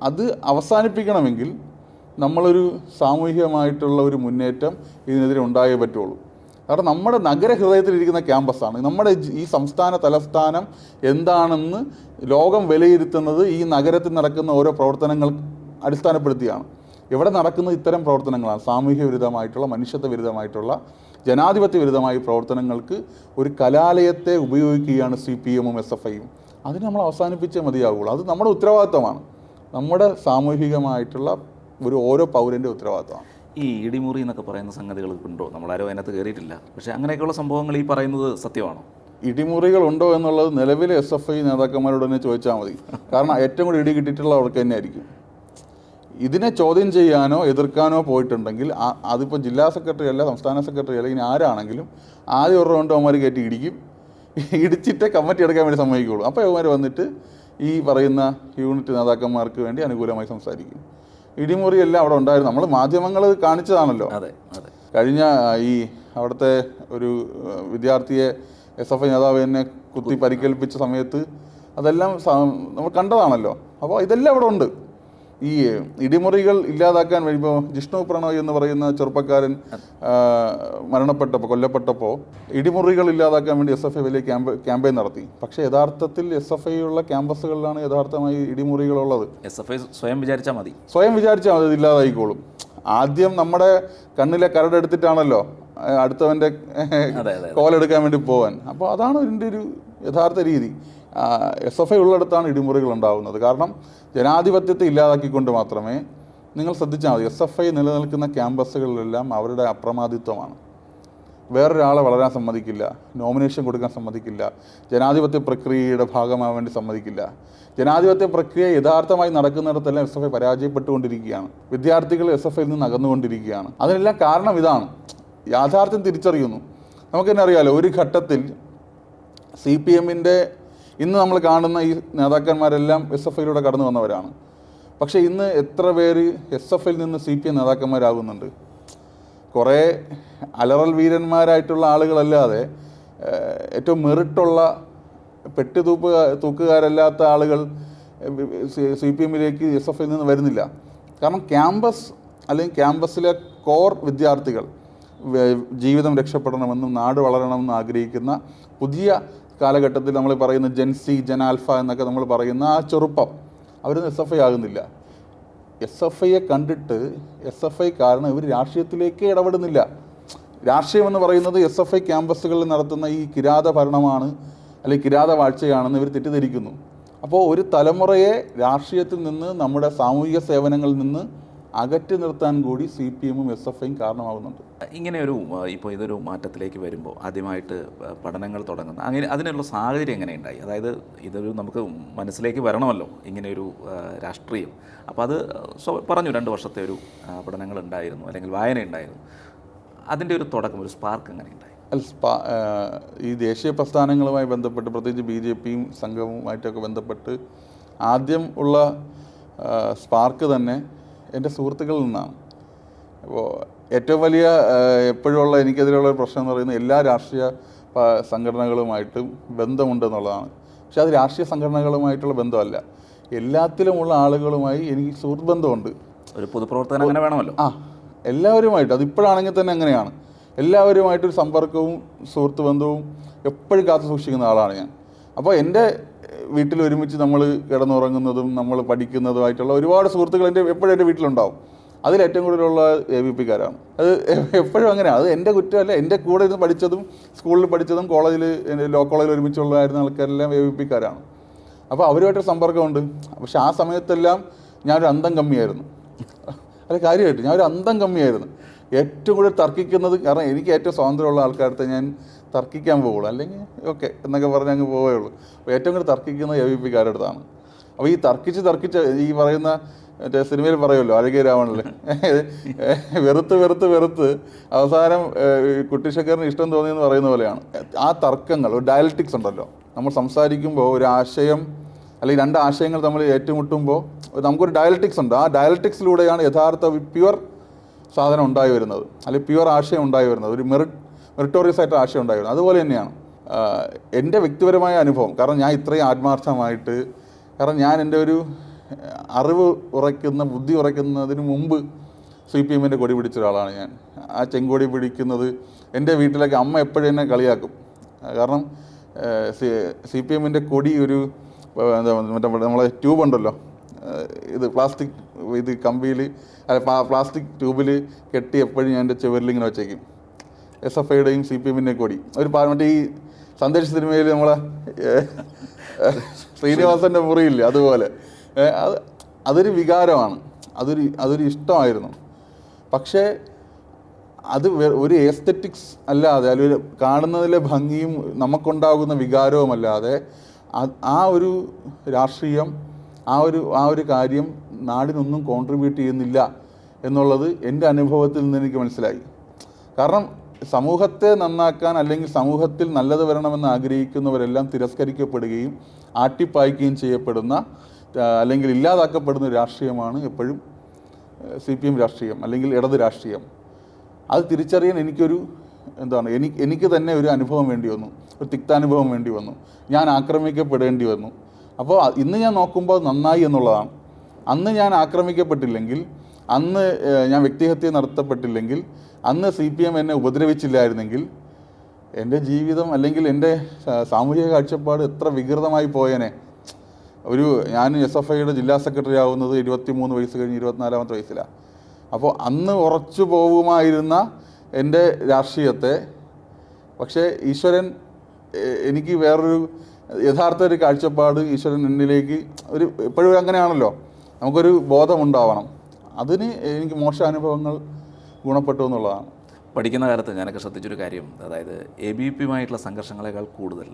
അത് അവസാനിപ്പിക്കണമെങ്കിൽ നമ്മളൊരു സാമൂഹികമായിട്ടുള്ള ഒരു മുന്നേറ്റം ഇതിനെതിരെ ഉണ്ടായേ പറ്റുള്ളൂ. കാരണം നമ്മുടെ നഗരഹൃദയത്തിലിരിക്കുന്ന ക്യാമ്പസാണ്. നമ്മുടെ ഈ സംസ്ഥാന തലസ്ഥാനം എന്താണെന്ന് ലോകം വിലയിരുത്തുന്നത് ഈ നഗരത്തിൽ നടക്കുന്ന ഓരോ പ്രവർത്തനങ്ങൾ അടിസ്ഥാനപ്പെടുത്തിയാണ്. ഇവിടെ നടക്കുന്ന ഇത്തരം പ്രവർത്തനങ്ങളാണ് സാമൂഹ്യ വിരുദ്ധമായിട്ടുള്ള, മനുഷ്യത്വ വിരുദ്ധമായിട്ടുള്ള, ജനാധിപത്യ വിരുദ്ധമായ പ്രവർത്തനങ്ങൾക്ക് ഒരു കലാലയത്തെ ഉപയോഗിക്കുകയാണ് CPM-ഉം SFI-യും. അതിന് നമ്മൾ അവസാനിപ്പിച്ചേ മതിയാവുള്ളൂ. അത് നമ്മുടെ ഉത്തരവാദിത്തമാണ്, നമ്മുടെ സാമൂഹികമായിട്ടുള്ള ഓരോ പൗരൻ്റെ ഉത്തരവാദിത്തമാണ്. ഈ ഇടിമുറി എന്നൊക്കെ പറയുന്ന സംഗതികൾ ഉണ്ടോ? നമ്മളാരും അതിനകത്ത് കയറിയിട്ടില്ല. പക്ഷേ അങ്ങനെയൊക്കെയുള്ള സംഭവങ്ങൾ ഈ പറയുന്നത് സത്യമാണോ? ഇടിമുറികൾ ഉണ്ടോ എന്നുള്ളത് നിലവിലെ SFI നേതാക്കന്മാരോട് തന്നെ ചോദിച്ചാൽ മതി. കാരണം ഏറ്റവും കൂടി ഇടി കിട്ടിയിട്ടുള്ള അവർക്ക് തന്നെ ആയിരിക്കും. ഇതിനെ ചോദ്യം ചെയ്യാനോ എതിർക്കാനോ പോയിട്ടുണ്ടെങ്കിൽ അതിപ്പോൾ ജില്ലാ സെക്രട്ടറി അല്ല, സംസ്ഥാന സെക്രട്ടറി അല്ല, ഇനി ആരാണെങ്കിലും ആദ്യം ഒരു റൗണ്ട് അവന്മാർ കയറ്റി ഇടിച്ചിട്ടേ കമ്മിറ്റി എടുക്കാൻ വേണ്ടി സമ്മതിക്കുകയുള്ളൂ. അപ്പോൾ അവന്മാർ വന്നിട്ട് ഈ പറയുന്ന യൂണിറ്റ് നേതാക്കന്മാർക്ക് വേണ്ടി അനുകൂലമായി സംസാരിക്കും. ഇടിമുറിയെല്ലാം അവിടെ ഉണ്ടായിരുന്നു. നമ്മൾ മാധ്യമങ്ങൾ കാണിച്ചതാണല്ലോ. കഴിഞ്ഞ അവിടുത്തെ ഒരു വിദ്യാർത്ഥിയെ SFI നേതാവ് തന്നെ കുത്തി പരിക്കേൽപ്പിച്ച സമയത്ത് അതെല്ലാം നമ്മൾ കണ്ടതാണല്ലോ. അപ്പോൾ ഇതെല്ലാം അവിടെ ഉണ്ട്. ഈ ഇടിമുറികൾ ഇല്ലാതാക്കാൻ വേണ്ടി ഇപ്പോൾ ജിഷ്ണു പ്രണോയ് എന്ന് പറയുന്ന ചെറുപ്പക്കാരൻ കൊല്ലപ്പെട്ടപ്പോൾ ഇടിമുറികൾ ഇല്ലാതാക്കാൻ വേണ്ടി SFI വലിയ ക്യാമ്പയിൻ നടത്തി. പക്ഷേ യഥാർത്ഥത്തിൽ SFI ഉള്ള ക്യാമ്പസുകളിലാണ് യഥാർത്ഥമായി ഇടിമുറികളുള്ളത്. SFI സ്വയം വിചാരിച്ചാൽ മതി ഇത് ഇല്ലാതായിക്കോളും. ആദ്യം നമ്മുടെ കണ്ണിലെ കരടെടുത്തിട്ടാണല്ലോ അടുത്തവൻ്റെ കോലെടുക്കാൻ വേണ്ടി പോകാൻ. അപ്പോൾ അതാണ് ഇതിൻ്റെ ഒരു യഥാർത്ഥ രീതി. SFI ഉള്ളിടത്താണ് ഇടിമുറികൾ ഉണ്ടാകുന്നത്. കാരണം ജനാധിപത്യത്തെ ഇല്ലാതാക്കിക്കൊണ്ട് മാത്രമേ, നിങ്ങൾ ശ്രദ്ധിച്ചാൽ മതി, SFI നിലനിൽക്കുന്ന ക്യാമ്പസുകളിലെല്ലാം അവരുടെ അപ്രമാദിത്വമാണ്. വേറൊരാളെ വളരാൻ സമ്മതിക്കില്ല, നോമിനേഷൻ കൊടുക്കാൻ സമ്മതിക്കില്ല, ജനാധിപത്യ പ്രക്രിയയുടെ ഭാഗമാകാൻ വേണ്ടി സമ്മതിക്കില്ല. ജനാധിപത്യ പ്രക്രിയ യഥാർത്ഥമായി നടക്കുന്നിടത്തെല്ലാം SFI പരാജയപ്പെട്ടുകൊണ്ടിരിക്കുകയാണ്. വിദ്യാർത്ഥികൾ SFIയിൽ നിന്ന് അകന്നുകൊണ്ടിരിക്കുകയാണ്. അതിനെല്ലാം കാരണം ഇതാണ്. യാഥാർത്ഥ്യം തിരിച്ചറിയുന്നു. നമുക്ക് തന്നെ അറിയാമല്ലോ, ഒരു ഘട്ടത്തിൽ CPM-ൻ്റെ ഇന്ന് നമ്മൾ കാണുന്ന ഈ നേതാക്കന്മാരെല്ലാം SFIയിലൂടെ കടന്നു വന്നവരാണ്. പക്ഷേ ഇന്ന് എത്ര പേര് SFIയിൽ നിന്ന് CPM നേതാക്കന്മാരാകുന്നുണ്ട്? കുറേ അലറൽ വീരന്മാരായിട്ടുള്ള ആളുകളല്ലാതെ ഏറ്റവും മെറിട്ടുള്ള തൂക്കുകാരല്ലാത്ത ആളുകൾ CPM-ലേക്ക് SFIയിൽ നിന്ന് വരുന്നില്ല. കാരണം ക്യാമ്പസ് അല്ലെങ്കിൽ ക്യാമ്പസിലെ കോർ വിദ്യാർത്ഥികൾ ജീവിതം രക്ഷപ്പെടണമെന്നും നാട് വളരണമെന്നും ആഗ്രഹിക്കുന്ന പുതിയ കാലഘട്ടത്തിൽ നമ്മൾ പറയുന്ന ജെൻസി, ജനാൽഫ എന്നൊക്കെ നമ്മൾ പറയുന്ന ആ ചെറുപ്പം അവരൊന്നും SFI ആകുന്നില്ല. SFIയെ കണ്ടിട്ട് SFI കാരണം ഇവർ രാഷ്ട്രീയത്തിലേക്ക് ഇടപെടുന്നില്ല. രാഷ്ട്രീയം എന്ന് പറയുന്നത് SFI ക്യാമ്പസുകളിൽ നടത്തുന്ന ഈ കിരാത ഭരണമാണ് അല്ലെങ്കിൽ കിരാത വാഴ്ചയാണെന്ന് ഇവർ തെറ്റിദ്ധരിക്കുന്നു. അപ്പോൾ ഒരു തലമുറയെ രാഷ്ട്രീയത്തിൽ നിന്ന്, നമ്മുടെ സാമൂഹിക സേവനങ്ങളിൽ നിന്ന് അകറ്റി നിർത്താൻ കൂടി CPM-ഉം SFIയും കാരണമാകുന്നുണ്ട്. ഇങ്ങനെയൊരു ഇപ്പോൾ ഇതൊരു മാറ്റത്തിലേക്ക് വരുമ്പോൾ ആദ്യമായിട്ട് പഠനങ്ങൾ തുടങ്ങുന്ന അങ്ങനെ അതിനുള്ള സാഹചര്യം എങ്ങനെയുണ്ടായി? അതായത് ഇതൊരു നമുക്ക് മനസ്സിലേക്ക് വരണമല്ലോ ഇങ്ങനെയൊരു രാഷ്ട്രീയം. അപ്പോൾ അത് പറഞ്ഞു 2 വർഷത്തെ ഒരു പഠനങ്ങൾ ഉണ്ടായിരുന്നു, അല്ലെങ്കിൽ വായന ഉണ്ടായിരുന്നു. അതിൻ്റെ ഒരു തുടക്കം, ഒരു സ്പാർക്ക് എങ്ങനെയുണ്ടായി? ഈ ദേശീയ പ്രസ്ഥാനങ്ങളുമായി ബന്ധപ്പെട്ട്, പ്രത്യേകിച്ച് BJPയും സംഘവുമായിട്ടൊക്കെ ബന്ധപ്പെട്ട് ആദ്യം ഉള്ള സ്പാർക്ക് തന്നെ എൻ്റെ സുഹൃത്തുക്കളിൽ നിന്നാണ്. അപ്പോൾ ഏറ്റവും വലിയ എപ്പോഴുള്ള എനിക്കെതിരെയുള്ള ഒരു പ്രശ്നം എന്ന് പറയുന്നത് എല്ലാ രാഷ്ട്രീയ സംഘടനകളുമായിട്ടും ബന്ധമുണ്ടെന്നുള്ളതാണ്. പക്ഷെ അത് രാഷ്ട്രീയ സംഘടനകളുമായിട്ടുള്ള ബന്ധമല്ല, എല്ലാത്തിലുമുള്ള ആളുകളുമായി എനിക്ക് സുഹൃത്ത് ബന്ധമുണ്ട്. ഒരു പൊതുപ്രവർത്തനം അങ്ങനെ വേണമല്ലോ. എല്ലാവരുമായിട്ട്, അതിപ്പോഴാണെങ്കിൽ തന്നെ അങ്ങനെയാണ്. എല്ലാവരുമായിട്ടൊരു സമ്പർക്കവും സുഹൃത്ത് ബന്ധവും എപ്പോഴും കാത്തു സൂക്ഷിക്കുന്ന ആളാണ് ഞാൻ. അപ്പോൾ എൻ്റെ വീട്ടിൽ ഒരുമിച്ച് നമ്മൾ കിടന്നുറങ്ങുന്നതും നമ്മൾ പഠിക്കുന്നതുമായിട്ടുള്ള ഒരുപാട് സുഹൃത്തുക്കൾ എപ്പോഴും എൻ്റെ വീട്ടിലുണ്ടാവും. അതിലേറ്റവും കൂടുതലുള്ള AVP-കാരാണ്. അത് എപ്പോഴും അങ്ങനെയാണ്. അത് എൻ്റെ കുറ്റമല്ല. എൻ്റെ കൂടെ ഇരുന്ന് പഠിച്ചതും സ്കൂളിൽ പഠിച്ചതും കോളേജിൽ, ലോ കോളേജിൽ ഒരുമിച്ചുള്ളതായിരുന്ന ആൾക്കാരെല്ലാം AVP-കാരാണ്. അപ്പോൾ അവരുമായിട്ടൊരു സമ്പർക്കമുണ്ട്. പക്ഷെ ആ സമയത്തെല്ലാം ഞാനൊരു അന്തം കമ്മിയായിരുന്നു. അത് കാര്യമായിട്ട് ഞാനൊരു അന്തം കമ്മിയായിരുന്നു. ഏറ്റവും കൂടുതൽ തർക്കിക്കുന്നത്, കാരണം എനിക്ക് ഏറ്റവും സ്വാതന്ത്ര്യമുള്ള ആൾക്കാരത്തെ ഞാൻ തർക്കിക്കാൻ പോവുള്ളൂ, അല്ലെങ്കിൽ ഓക്കെ എന്നൊക്കെ പറഞ്ഞ് അങ്ങ് പോവുകയുള്ളൂ. അപ്പോൾ ഏറ്റവും കൂടുതൽ തർക്കിക്കുന്നത് AVP-കാരുടെ അടുത്താണ്. അപ്പോൾ ഈ തർക്കിച്ച് ഈ പറയുന്ന മറ്റേ സിനിമയിൽ പറയുമല്ലോ, അഴകിയ രാവണനിൽ വെറുത്ത് അവസാനം കുട്ടിശേഖറിന് ഇഷ്ടം തോന്നിയെന്ന് പറയുന്ന പോലെയാണ്. ആ തർക്കങ്ങൾ, ഒരു ഡയലക്റ്റിക്സ് ഉണ്ടല്ലോ. നമ്മൾ സംസാരിക്കുമ്പോൾ ഒരു ആശയം അല്ലെങ്കിൽ 2 ആശയങ്ങൾ തമ്മിൽ ഏറ്റുമുട്ടുമ്പോൾ നമുക്കൊരു ഡയലക്റ്റിക്സ് ഉണ്ട്. ആ ഡയലക്റ്റിക്സിലൂടെയാണ് യഥാർത്ഥ പ്യുവർ സാധനം ഉണ്ടായി വരുന്നത്, അല്ലെങ്കിൽ പ്യുവർ ആശയം ഉണ്ടായി വരുന്നത്, ഒരു മെറിറ്റോറിയസ് ആയിട്ട് ആശയം ഉണ്ടായി വരുന്നത്. അതുപോലെ തന്നെയാണ് എൻ്റെ വ്യക്തിപരമായ അനുഭവം. കാരണം ഞാൻ ഇത്രയും ആത്മാർത്ഥമായിട്ട്, കാരണം ഞാൻ എൻ്റെ ഒരു അറിവ് ഉറയ്ക്കുന്ന, ബുദ്ധി ഉറയ്ക്കുന്നതിന് മുമ്പ് CPM-ൻ്റെ കൊടി പിടിച്ച ഒരാളാണ് ഞാൻ. ആ ചെങ്കൊടി പിടിക്കുന്നത് എൻ്റെ വീട്ടിലൊക്കെ അമ്മ എപ്പോഴും എന്നെ കളിയാക്കും. കാരണം CPM-ൻ്റെ കൊടി ഒരു മറ്റേ നമ്മളെ ട്യൂബ് ഉണ്ടല്ലോ, ഇത് പ്ലാസ്റ്റിക് കമ്പിയിൽ, പ്ലാസ്റ്റിക് ട്യൂബിൽ കെട്ടി എപ്പോഴും ഞാൻ എൻ്റെ ചെവരിലിങ്ങനെ വെച്ചേക്കും. SFIയുടെയും CPM-ൻ്റെയും കൊടി. ഒരു മറ്റേ ഈ സന്ദേശ സിനിമയിൽ നമ്മളെ ശ്രീനിവാസൻ്റെ മുറിയില്ല, അതുപോലെ അതൊരു വികാരമാണ്, അതൊരു ഇഷ്ടമായിരുന്നു. പക്ഷേ അത് ഒരു എസ്തെറ്റിക്സ് അല്ലാതെ, അല്ലെങ്കിൽ കാണുന്നതിലെ ഭംഗിയും നമുക്കുണ്ടാകുന്ന വികാരവുമല്ലാതെ ആ ഒരു രാഷ്ട്രീയം, ആ ഒരു കാര്യം നാടിനൊന്നും കോൺട്രിബ്യൂട്ട് ചെയ്യുന്നില്ല എന്നുള്ളത് എൻ്റെ അനുഭവത്തിൽ നിന്ന് എനിക്ക് മനസ്സിലായി. കാരണം സമൂഹത്തെ നന്നാക്കാൻ, അല്ലെങ്കിൽ സമൂഹത്തിൽ നല്ലത് വരണമെന്ന് ആഗ്രഹിക്കുന്നവരെല്ലാം തിരസ്കരിക്കപ്പെടുകയും ആട്ടിപ്പായിക്കുകയും ചെയ്യപ്പെടുന്ന, അല്ലെങ്കിൽ ഇല്ലാതാക്കപ്പെടുന്ന രാഷ്ട്രീയമാണ് എപ്പോഴും CPM രാഷ്ട്രീയം, അല്ലെങ്കിൽ ഇടത് രാഷ്ട്രീയം. അത് തിരിച്ചറിയാൻ എനിക്ക് തന്നെ ഒരു അനുഭവം വേണ്ടി വന്നു, ഒരു തിക്താനുഭവം വേണ്ടി വന്നു. ഞാൻ ആക്രമിക്കപ്പെടേണ്ടി വന്നു. അപ്പോൾ ഇന്ന് ഞാൻ നോക്കുമ്പോൾ നന്നായി എന്നുള്ളതാണ്. അന്ന് ഞാൻ ആക്രമിക്കപ്പെട്ടില്ലെങ്കിൽ, അന്ന് ഞാൻ വ്യക്തിഹത്യ നടത്തപ്പെട്ടില്ലെങ്കിൽ, അന്ന് CPM എന്നെ ഉപദ്രവിച്ചില്ലായിരുന്നെങ്കിൽ എൻ്റെ ജീവിതം, അല്ലെങ്കിൽ എൻ്റെ സാമൂഹിക കാഴ്ചപ്പാട് എത്ര വികൃതമായി പോയേനെ. ഞാൻ SFIയുടെ ജില്ലാ സെക്രട്ടറി ആവുന്നത് 23 വയസ്സ് കഴിഞ്ഞ് 24-ാമത്തെ വയസ്സിലാണ്. അപ്പോൾ അന്ന് ഉറച്ചു പോകുമായിരുന്ന എൻ്റെ രാഷ്ട്രീയത്തെ, പക്ഷേ ഈശ്വരൻ എനിക്ക് വേറൊരു യഥാർത്ഥ ഒരു കാഴ്ചപ്പാട് ഈശ്വരൻ എന്നിലേക്ക് എപ്പോഴും അങ്ങനെയാണല്ലോ, നമുക്കൊരു ബോധമുണ്ടാവണം. അതിന് എനിക്ക് മോശാനുഭവങ്ങൾ ഗുണപ്പെട്ടു എന്നുള്ളതാണ്. പഠിക്കുന്ന കാലത്ത് ഞാനൊക്കെ ശ്രദ്ധിച്ചൊരു കാര്യം, അതായത് ABP-യുമായിട്ടുള്ള സംഘർഷങ്ങളെക്കാൾ കൂടുതൽ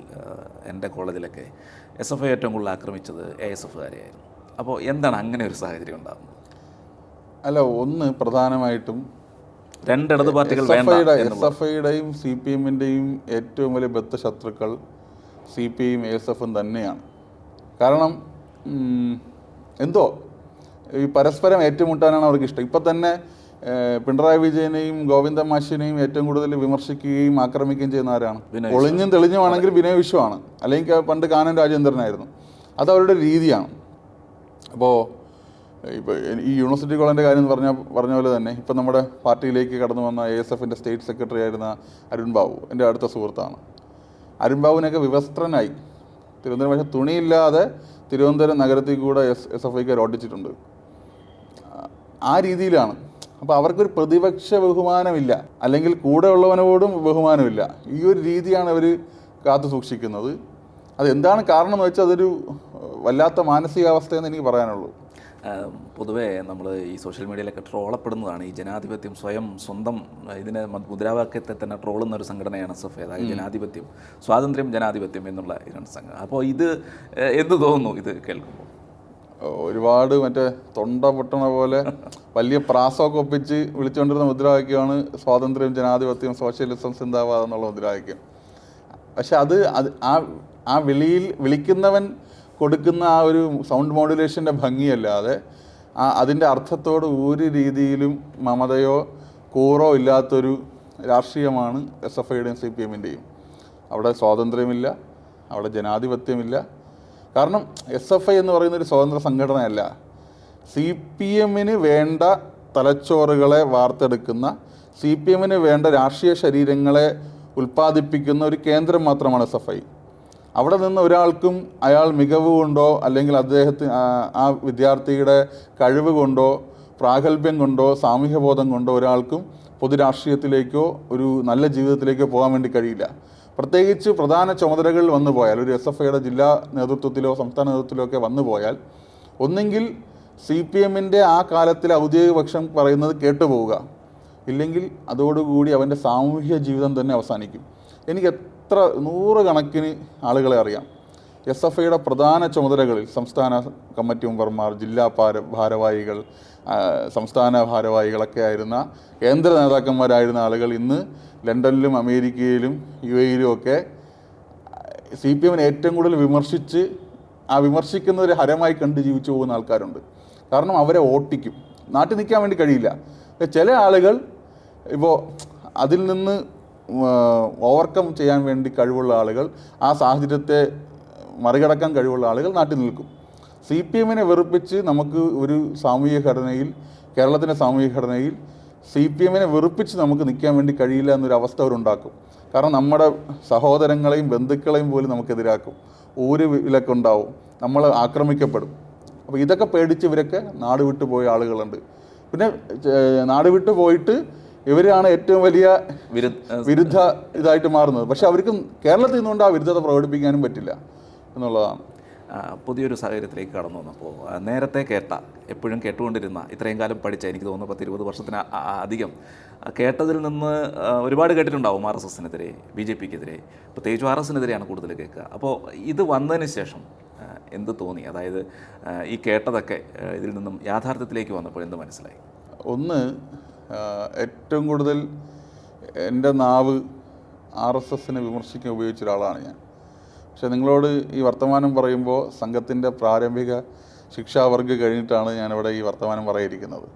എൻ്റെ കോളേജിലൊക്കെ SFI ഏറ്റവും കൂടുതൽ ആക്രമിച്ചത് ASF-കാരെയായിരുന്നു. അപ്പോൾ എന്താണ് അങ്ങനെ ഒരു സാഹചര്യം ഉണ്ടാകുന്നത്? അല്ല, ഒന്ന് പ്രധാനമായിട്ടും 2 ഇടത് പാർട്ടികൾ SFIയുടെയും CPM-ൻ്റെയും ഏറ്റവും വലിയ ബദ്ധശത്രുക്കൾ CPI-യും ASF-ഉം തന്നെയാണ്. കാരണം എന്തോ ഈ പരസ്പരം ഏറ്റുമുട്ടാനാണ് അവർക്ക് ഇഷ്ടം. ഇപ്പം തന്നെ പിണറായി വിജയനെയും ഗോവിന്ദ മാഷിനെയും ഏറ്റവും കൂടുതൽ വിമർശിക്കുകയും ആക്രമിക്കുകയും ചെയ്യുന്ന ആരാണ്? ഒളിഞ്ഞും തെളിഞ്ഞുമാണെങ്കിൽ വിനയ് വിശ്വമാണ്, അല്ലെങ്കിൽ പണ്ട് കാനൻ രാജേന്ദ്രനായിരുന്നു. അത് അവരുടെ രീതിയാണ്. അപ്പോൾ ഇപ്പോൾ ഈ യൂണിവേഴ്സിറ്റി കോളേജിൻ്റെ കാര്യം പറഞ്ഞ പോലെ തന്നെ ഇപ്പം നമ്മുടെ പാർട്ടിയിലേക്ക് കടന്നു വന്ന ASFൻ്റെ സ്റ്റേറ്റ് സെക്രട്ടറി ആയിരുന്ന അരുൺ ബാബു എൻ്റെ അടുത്ത സുഹൃത്താണ്. അരുൺ ബാബുവിനൊക്കെ വിവസ്ത്രനായി തിരുവനന്തപുരം, പക്ഷേ തുണിയില്ലാതെ തിരുവനന്തപുരം നഗരത്തിൽ കൂടെ SFIക്കാർ ഓടിച്ചിട്ടുണ്ട്. ആ രീതിയിലാണ്. അപ്പോൾ അവർക്കൊരു പ്രതിപക്ഷ ബഹുമാനമില്ല, അല്ലെങ്കിൽ കൂടെ ഉള്ളവനോടും ബഹുമാനമില്ല. ഈ ഒരു രീതിയാണ് അവർ കാത്തു സൂക്ഷിക്കുന്നത്. അതെന്താണ് കാരണം എന്ന് വെച്ചാൽ അതൊരു വല്ലാത്ത മാനസികാവസ്ഥയെന്ന് എനിക്ക് പറയാനുള്ളൂ. പൊതുവേ നമ്മൾ ഈ സോഷ്യൽ മീഡിയയിലൊക്കെ ട്രോളപ്പെടുന്നതാണ് ഈ ജനാധിപത്യം സ്വന്തം ഇതിനെ മുദ്രാവാക്യത്തെ തന്നെ ട്രോളുന്ന ഒരു സംഘടനയാണ് SFI. അതായത് ജനാധിപത്യം, സ്വാതന്ത്ര്യം, ജനാധിപത്യം എന്നുള്ള രണ്ട് സംഘടന. അപ്പോൾ ഇത് എന്ത് തോന്നുന്നു ഇത് കേൾക്കുമ്പോൾ? ഒരുപാട് മറ്റേ തൊണ്ട പൊട്ടണ പോലെ വലിയ പ്രാസമൊക്കെ ഒപ്പിച്ച് വിളിച്ചുകൊണ്ടിരുന്ന മുദ്രാവാക്യമാണ് സ്വാതന്ത്ര്യം, ജനാധിപത്യം, സോഷ്യലിസം സിന്ദാബാദ് എന്നുള്ള മുദ്രാവാക്യം. പക്ഷെ അത് ആ വിളിക്കുന്നവൻ കൊടുക്കുന്ന ആ ഒരു സൗണ്ട് മോഡുലേഷൻ്റെ ഭംഗിയല്ലാതെ അതിൻ്റെ അർത്ഥത്തോട് ഒരു രീതിയിലും മമതയോ കൂറോ ഇല്ലാത്തൊരു രാഷ്ട്രീയമാണ് SFIയുടെയും CPMൻ്റെയും. അവിടെ സ്വാതന്ത്ര്യമില്ല, അവിടെ ജനാധിപത്യമില്ല. കാരണം SFI എന്ന് പറയുന്നൊരു സ്വതന്ത്ര സംഘടനയല്ല. CPMന് വേണ്ട തലച്ചോറുകളെ വാർത്തെടുക്കുന്ന, CPMന് വേണ്ട രാഷ്ട്രീയ ശരീരങ്ങളെ ഉൽപ്പാദിപ്പിക്കുന്ന ഒരു കേന്ദ്രം മാത്രമാണ് SFI. അവിടെ നിന്ന് ഒരാൾക്കും അയാൾ മികവ് കൊണ്ടോ അല്ലെങ്കിൽ അദ്ദേഹത്തിന് ആ വിദ്യാർത്ഥിയുടെ കഴിവ് കൊണ്ടോ പ്രാഗൽഭ്യം കൊണ്ടോ സാമൂഹ്യബോധം കൊണ്ടോ ഒരാൾക്കും പൊതുരാഷ്ട്രീയത്തിലേക്കോ ഒരു നല്ല ജീവിതത്തിലേക്കോ പോകാൻ വേണ്ടി കഴിയില്ല. പ്രത്യേകിച്ച് പ്രധാന ചുമതലകൾ വന്നു പോയാൽ, ഒരു SFIയുടെ ജില്ലാ നേതൃത്വത്തിലോ സംസ്ഥാന നേതൃത്വത്തിലോ ഒക്കെ വന്നു പോയാൽ, ഒന്നെങ്കിൽ CPMൻ്റെ ആ കാലത്തിലെ ഔദ്യോഗിക പക്ഷം പറയുന്നത് കേട്ടുപോവുക, ഇല്ലെങ്കിൽ അതോടുകൂടി അവൻ്റെ സാമൂഹ്യ ജീവിതം തന്നെ അവസാനിക്കും. എനിക്ക് എത്ര നൂറുകണക്കിന് ആളുകളെ അറിയാം SFIയുടെ പ്രധാന ചുമതലകളിൽ. സംസ്ഥാന കമ്മിറ്റി മെമ്പർമാർ, ജില്ലാ ഭാരവാഹികൾ, സംസ്ഥാന ഭാരവാഹികളൊക്കെ ആയിരുന്ന കേന്ദ്ര നേതാക്കന്മാരായിരുന്ന ആളുകൾ ഇന്ന് ലണ്ടനിലും അമേരിക്കയിലും UAEയിലും ഒക്കെ CPMനെ ഏറ്റവും കൂടുതൽ വിമർശിച്ച് ആ വിമർശിക്കുന്നവരെ ഹരമായി കണ്ട് ജീവിച്ചു പോകുന്ന ആൾക്കാരുണ്ട്. കാരണം അവരെ ഓട്ടിക്കും, നാട്ടിൽ നിൽക്കാൻ വേണ്ടി കഴിയില്ല. ചില ആളുകൾ ഇപ്പോൾ അതിൽ നിന്ന് ഓവർകം ചെയ്യാൻ വേണ്ടി കഴിവുള്ള ആളുകൾ, ആ സാഹചര്യത്തെ മറികടക്കാൻ കഴിവുള്ള ആളുകൾ നാട്ടിൽ നിൽക്കും. CPMനെ വെറുപ്പിച്ച് നമുക്ക് ഒരു സാമൂഹിക ഘടനയിൽ, കേരളത്തിൻ്റെ സാമൂഹിക ഘടനയിൽ CPMനെ വെറുപ്പിച്ച് നമുക്ക് നിൽക്കാൻ വേണ്ടി കഴിയില്ല എന്നൊരു അവസ്ഥ അവരുണ്ടാക്കും. കാരണം നമ്മുടെ സഹോദരങ്ങളെയും ബന്ധുക്കളെയും പോലും നമുക്കെതിരാക്കും, ഊര് വിലക്കുണ്ടാവും, നമ്മൾ ആക്രമിക്കപ്പെടും. അപ്പോൾ ഇതൊക്കെ പേടിച്ച് ഇവരൊക്കെ നാട് വിട്ടു പോയ ആളുകളുണ്ട്. പിന്നെ നാട് വിട്ടു പോയിട്ട് ഇവരാണ് ഏറ്റവും വലിയ വിരുദ്ധ ഇതായിട്ട് മാറുന്നത്. പക്ഷെ അവർക്ക് കേരളത്തിൽ നിന്നുകൊണ്ട് ആ വിരുദ്ധത പ്രകടിപ്പിക്കാനും പറ്റില്ല എന്നുള്ളതാണ്. പുതിയൊരു സാഹചര്യത്തിലേക്ക് കടന്നു വന്നപ്പോൾ നേരത്തെ എപ്പോഴും കേട്ടുകൊണ്ടിരുന്ന, ഇത്രയും കാലം പഠിച്ച, എനിക്ക് തോന്നുന്നു 10-20 വർഷത്തിന് അധികം കേട്ടതിൽ നിന്ന് ഒരുപാട് കേട്ടിട്ടുണ്ടാവും RSSനെതിരെ, BJPക്കെതിരെ, പ്രത്യേകിച്ച് RSനെതിരെയാണ് കൂടുതൽ കേൾക്കുക. അപ്പോൾ ഇത് വന്നതിന് ശേഷം എന്ത് തോന്നി? അതായത് ഈ കേട്ടതൊക്കെ ഇതിൽ നിന്നും യാഥാർത്ഥ്യത്തിലേക്ക് വന്നപ്പോൾ എന്ത് മനസ്സിലായി? ഒന്ന്, ഏറ്റവും കൂടുതൽ എൻ്റെ നാവ് RSSനെ വിമർശിക്കാൻ ഉപയോഗിച്ച ഒരാളാണ് ഞാൻ. പക്ഷേ നിങ്ങളോട് ഈ വർത്തമാനം പറയുമ്പോൾ സംഘത്തിൻ്റെ പ്രാരംഭിക ശിക്ഷാവർഗ കഴിഞ്ഞിട്ടാണ് ഞാനിവിടെ ഈ വർത്തമാനം പറയാനിരിക്കുന്നത്.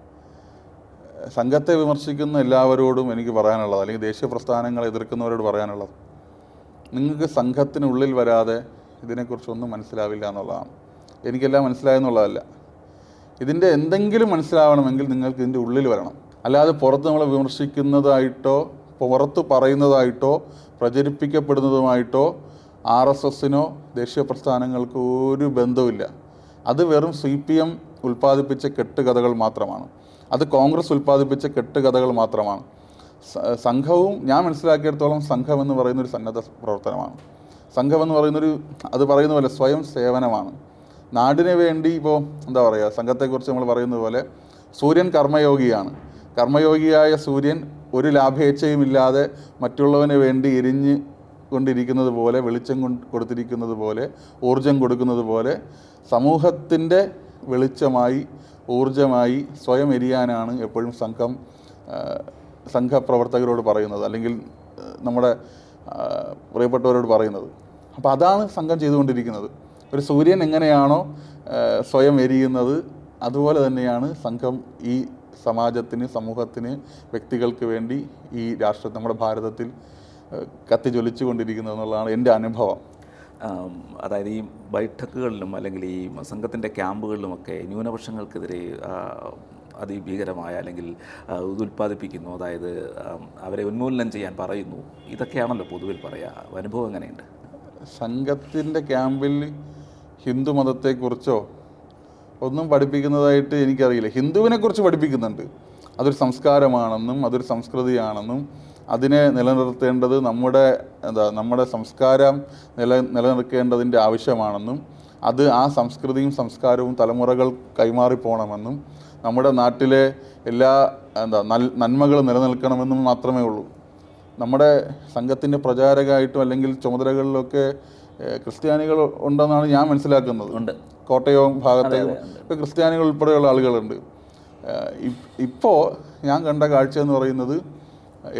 സംഘത്തെ വിമർശിക്കുന്ന എല്ലാവരോടും എനിക്ക് പറയാനുള്ളത്, അല്ലെങ്കിൽ ദേശീയ പ്രസ്ഥാനങ്ങളെ എതിർക്കുന്നവരോട് പറയാനുള്ളത്, നിങ്ങൾക്ക് സംഘത്തിനുള്ളിൽ വരാതെ ഇതിനെക്കുറിച്ചൊന്നും മനസ്സിലാവില്ല എന്നുള്ളതാണ്. എനിക്കെല്ലാം മനസ്സിലായെന്നുള്ളതല്ല. ഇതിൻ്റെ എന്തെങ്കിലും മനസ്സിലാവണമെങ്കിൽ നിങ്ങൾക്ക് ഇതിൻ്റെ ഉള്ളിൽ വരണം. അല്ലാതെ പുറത്ത് നമ്മളെ വിമർശിക്കുന്നതായിട്ടോ പുറത്ത് പറയുന്നതായിട്ടോ പ്രചരിപ്പിക്കപ്പെടുന്നതുമായിട്ടോ RSSനോ ദേശീയ പ്രസ്ഥാനങ്ങൾക്ക് ഒരു ബന്ധവുമില്ല. അത് വെറും CPM ഉൽപ്പാദിപ്പിച്ച കെട്ടുകഥകൾ മാത്രമാണ്. അത് കോൺഗ്രസ് ഉൽപ്പാദിപ്പിച്ച കെട്ടുകഥകൾ മാത്രമാണ്. സംഘവും ഞാൻ മനസ്സിലാക്കിയിടത്തോളം സംഘം എന്ന് പറയുന്നൊരു സന്നദ്ധ പ്രവർത്തനമാണ്. സംഘം എന്ന് പറയുന്നൊരു, അത് പറയുന്ന പോലെ സ്വയം സേവനമാണ്. നാടിന് വേണ്ടി ഇപ്പോൾ എന്താ പറയുക, സംഘത്തെക്കുറിച്ച് നമ്മൾ പറയുന്നത് പോലെ സൂര്യൻ കർമ്മയോഗിയാണ്. കർമ്മയോഗിയായ സൂര്യൻ ഒരു ലാഭേച്ഛയുമില്ലാതെ മറ്റുള്ളവന് വേണ്ടി എരിഞ്ഞ് കൊണ്ടിരിക്കുന്നത് പോലെ, വെളിച്ചം കൊടുത്തിരിക്കുന്നത് പോലെ, ഊർജം കൊടുക്കുന്നത് പോലെ സമൂഹത്തിൻ്റെ വെളിച്ചമായി, ഊർജമായി സ്വയം എരിയാനാണ് എപ്പോഴും സംഘപ്രവർത്തകരോട് പറയുന്നത്, അല്ലെങ്കിൽ നമ്മുടെ പ്രിയപ്പെട്ടവരോട് പറയുന്നത്. അപ്പോൾ അതാണ് സംഘം ചെയ്തുകൊണ്ടിരിക്കുന്നത്. ഒരു സൂര്യൻ എങ്ങനെയാണോ സ്വയം എരിയുന്നത്, അതുപോലെ തന്നെയാണ് സംഘം ഈ സമാജത്തിന്, സമൂഹത്തിന്, വ്യക്തികൾക്ക് വേണ്ടി ഈ നമ്മുടെ ഭാരതത്തിൽ കത്തി ജ്വലിച്ചു കൊണ്ടിരിക്കുന്നത് എന്നുള്ളതാണ് എൻ്റെ അനുഭവം. അതായത് ഈ ബൈഠക്കുകളിലും അല്ലെങ്കിൽ ഈ സംഘത്തിൻ്റെ ക്യാമ്പുകളിലുമൊക്കെ ന്യൂനപക്ഷങ്ങൾക്കെതിരെ അതിഭീകരമായ അല്ലെങ്കിൽ ഉത്പാദിപ്പിക്കുന്നു, അതായത് അവരെ ഉന്മൂലനം ചെയ്യാൻ പറയുന്നു, ഇതൊക്കെയാണല്ലോ പൊതുവിൽ പറയുക. അനുഭവം എങ്ങനെയുണ്ട്? സംഘത്തിൻ്റെ ക്യാമ്പിൽ ഹിന്ദു മതത്തെക്കുറിച്ചോ ഒന്നും പഠിപ്പിക്കുന്നതായിട്ട് എനിക്കറിയില്ല. ഹിന്ദുവിനെക്കുറിച്ച് പഠിപ്പിക്കുന്നുണ്ട്, അതൊരു സംസ്കാരമാണെന്നും അതൊരു സംസ്കൃതിയാണെന്നും അതിനെ നിലനിർത്തേണ്ടത് നമ്മുടെ സംസ്കാരം നിലനിർത്തേണ്ടതിൻ്റെ ആവശ്യമാണെന്നും അത് ആ സംസ്കൃതിയും സംസ്കാരവും തലമുറകൾ കൈമാറിപ്പോണമെന്നും നമ്മുടെ നാട്ടിലെ എല്ലാ നന്മകളും നിലനിൽക്കണമെന്നും മാത്രമേ ഉള്ളൂ. നമ്മുടെ സംഘത്തിൻ്റെ പ്രചാരകമായിട്ടും അല്ലെങ്കിൽ ചുമതലകളിലൊക്കെ ക്രിസ്ത്യാനികൾ ഉണ്ടെന്നാണ് ഞാൻ മനസ്സിലാക്കുന്നത്. ഉണ്ട്. കോട്ടയം ഭാഗത്തേക്ക് ഇപ്പോൾ ക്രിസ്ത്യാനികൾ ഉൾപ്പെടെയുള്ള ആളുകളുണ്ട്. ഇപ്പോൾ ഞാൻ കണ്ട കാഴ്ച എന്ന് പറയുന്നത്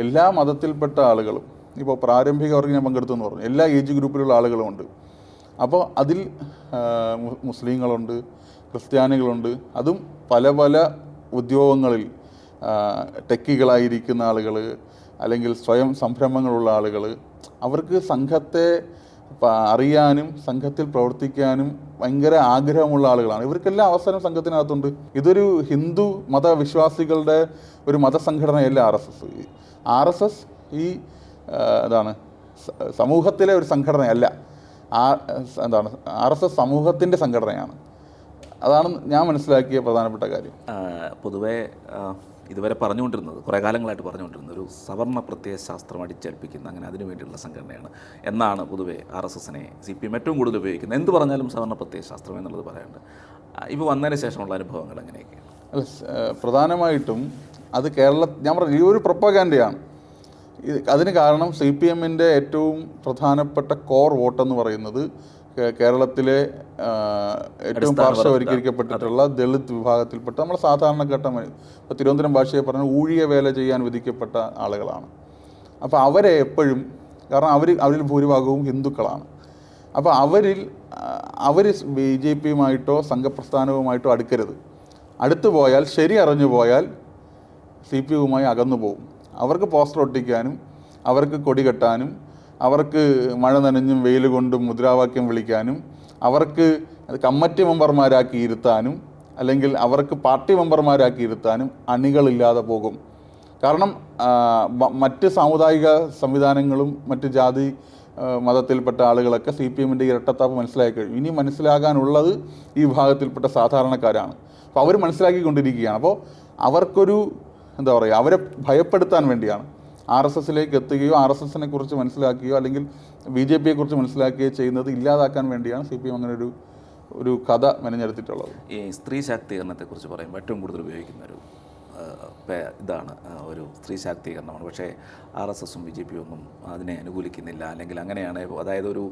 എല്ലാ മതത്തിൽപ്പെട്ട ആളുകളും, ഇപ്പോൾ പ്രാരംഭിക അവർക്ക് ഞാൻ പങ്കെടുത്തെന്ന് പറഞ്ഞു, എല്ലാ ഏജ് ഗ്രൂപ്പിലുള്ള ആളുകളുമുണ്ട്. അപ്പോൾ അതിൽ മുസ്ലിങ്ങളുണ്ട്, ക്രിസ്ത്യാനികളുണ്ട്, അതും പല പല ഉദ്യോഗങ്ങളിൽ ടെക്കികളായിരിക്കുന്ന ആളുകൾ അല്ലെങ്കിൽ സ്വയം സംരംഭങ്ങളുള്ള ആളുകൾ. അവർക്ക് സംഘത്തെ അറിയാനും സംഘത്തിൽ പ്രവർത്തിക്കാനും ഭയങ്കര ആഗ്രഹമുള്ള ആളുകളാണ്. ഇവർക്കെല്ലാം അവസരം സംഘത്തിനകത്തുണ്ട്. ഇതൊരു ഹിന്ദു മതവിശ്വാസികളുടെ ഒരു മതസംഘടനയല്ല RSS. ഈ സമൂഹത്തിലെ ഒരു സംഘടനയല്ല. RSS സമൂഹത്തിൻ്റെ സംഘടനയാണ്. അതാണ് ഞാൻ മനസ്സിലാക്കിയ പ്രധാനപ്പെട്ട കാര്യം. പൊതുവേ ഇതുവരെ പറഞ്ഞുകൊണ്ടിരുന്നത്, കുറേ കാലങ്ങളായിട്ട് പറഞ്ഞുകൊണ്ടിരുന്നത് ഒരു സവർണ പ്രത്യയശാസ്ത്രം അടിച്ചേൽപ്പിക്കുന്ന, അങ്ങനെ അതിനു വേണ്ടിയുള്ള സംഘടനയാണ് എന്നാണ് പൊതുവേ RSSനെ CPM ഏറ്റവും കൂടുതൽ ഉപയോഗിക്കുന്നത്. എന്ത് പറഞ്ഞാലും സവർണ പ്രത്യയശാസ്ത്രം എന്നുള്ളത് പറയാറുണ്ട്. ഇപ്പോൾ വന്നതിന് ശേഷമുള്ള അനുഭവങ്ങൾ എങ്ങനെയൊക്കെയാണ്? പ്രധാനമായിട്ടും അത് ഞാൻ പറഞ്ഞു, ഈ ഒരു പ്രൊപ്പഗാൻഡയാണ്. അതിന് കാരണം CPMൻ്റെ ഏറ്റവും പ്രധാനപ്പെട്ട കോർ വോട്ടെന്ന് പറയുന്നത് കേരളത്തിലെ ഏറ്റവും പാർശ്വവൽക്കരിക്കപ്പെട്ടിട്ടുള്ള ദളിത് വിഭാഗത്തിൽപ്പെട്ട നമ്മൾ സാധാരണഘട്ടം, ഇപ്പോൾ തിരുവനന്തപുരം ഭാഷയെ പറഞ്ഞാൽ ഊഴിയ വേല ചെയ്യാൻ വിധിക്കപ്പെട്ട ആളുകളാണ്. അപ്പോൾ അവരെ എപ്പോഴും, കാരണം അവരിൽ ഭൂരിഭാഗവും ഹിന്ദുക്കളാണ്. അപ്പോൾ അവർ BJPയുമായിട്ടോ സംഘപ്രസ്ഥാനവുമായിട്ടോ അടുക്കരുത്. അടുത്തു പോയാൽ, ശരി അറിഞ്ഞു പോയാൽ CPMവുമായി അകന്നു പോകും. അവർക്ക് പോസ്റ്റർ ഒട്ടിക്കാനും അവർക്ക് കൊടി കെട്ടാനും അവർക്ക് മഴ നനഞ്ഞും വെയിൽ കൊണ്ടും മുദ്രാവാക്യം വിളിക്കാനും അവർക്ക് കമ്മിറ്റി മെമ്പർമാരാക്കി ഇരുത്താനും അല്ലെങ്കിൽ അവർക്ക് പാർട്ടി മെമ്പർമാരാക്കി ഇരുത്താനും അണികളില്ലാതെ പോകും. കാരണം മറ്റ് സാമുദായിക സംവിധാനങ്ങളും മറ്റ് ജാതി മതത്തിൽപ്പെട്ട ആളുകളൊക്കെ CPMൻ്റെ ഇരട്ടത്താപ്പ് മനസ്സിലാക്കി കഴിഞ്ഞു. ഇനി മനസ്സിലാകാനുള്ളത് ഈ വിഭാഗത്തിൽപ്പെട്ട സാധാരണക്കാരാണ്. അപ്പോൾ അവർ മനസ്സിലാക്കിക്കൊണ്ടിരിക്കുകയാണ്. അപ്പോൾ അവർക്കൊരു അവരെ ഭയപ്പെടുത്താൻ വേണ്ടിയാണ് RSSലേക്ക് എത്തുകയോ RSSനെ കുറിച്ച് മനസ്സിലാക്കുകയോ അല്ലെങ്കിൽ BJPയെക്കുറിച്ച് മനസ്സിലാക്കുകയോ ചെയ്യുന്നത് ഇല്ലാതാക്കാൻ വേണ്ടിയാണ് CPM അങ്ങനെ ഒരു കഥ മെനഞ്ഞെടുത്തിട്ടുള്ളത്. ഈ സ്ത്രീ ശാക്തീകരണത്തെക്കുറിച്ച് പറയുമ്പോൾ ഏറ്റവും കൂടുതൽ ഉപയോഗിക്കുന്നൊരു ഇതാണ് ഒരു സ്ത്രീ ശാക്തീകരണമാണ്. പക്ഷേ RSSും BJPയും ഒന്നും അതിനെ അനുകൂലിക്കുന്നില്ല, അല്ലെങ്കിൽ അങ്ങനെയാണ്, അതായത് ഒരു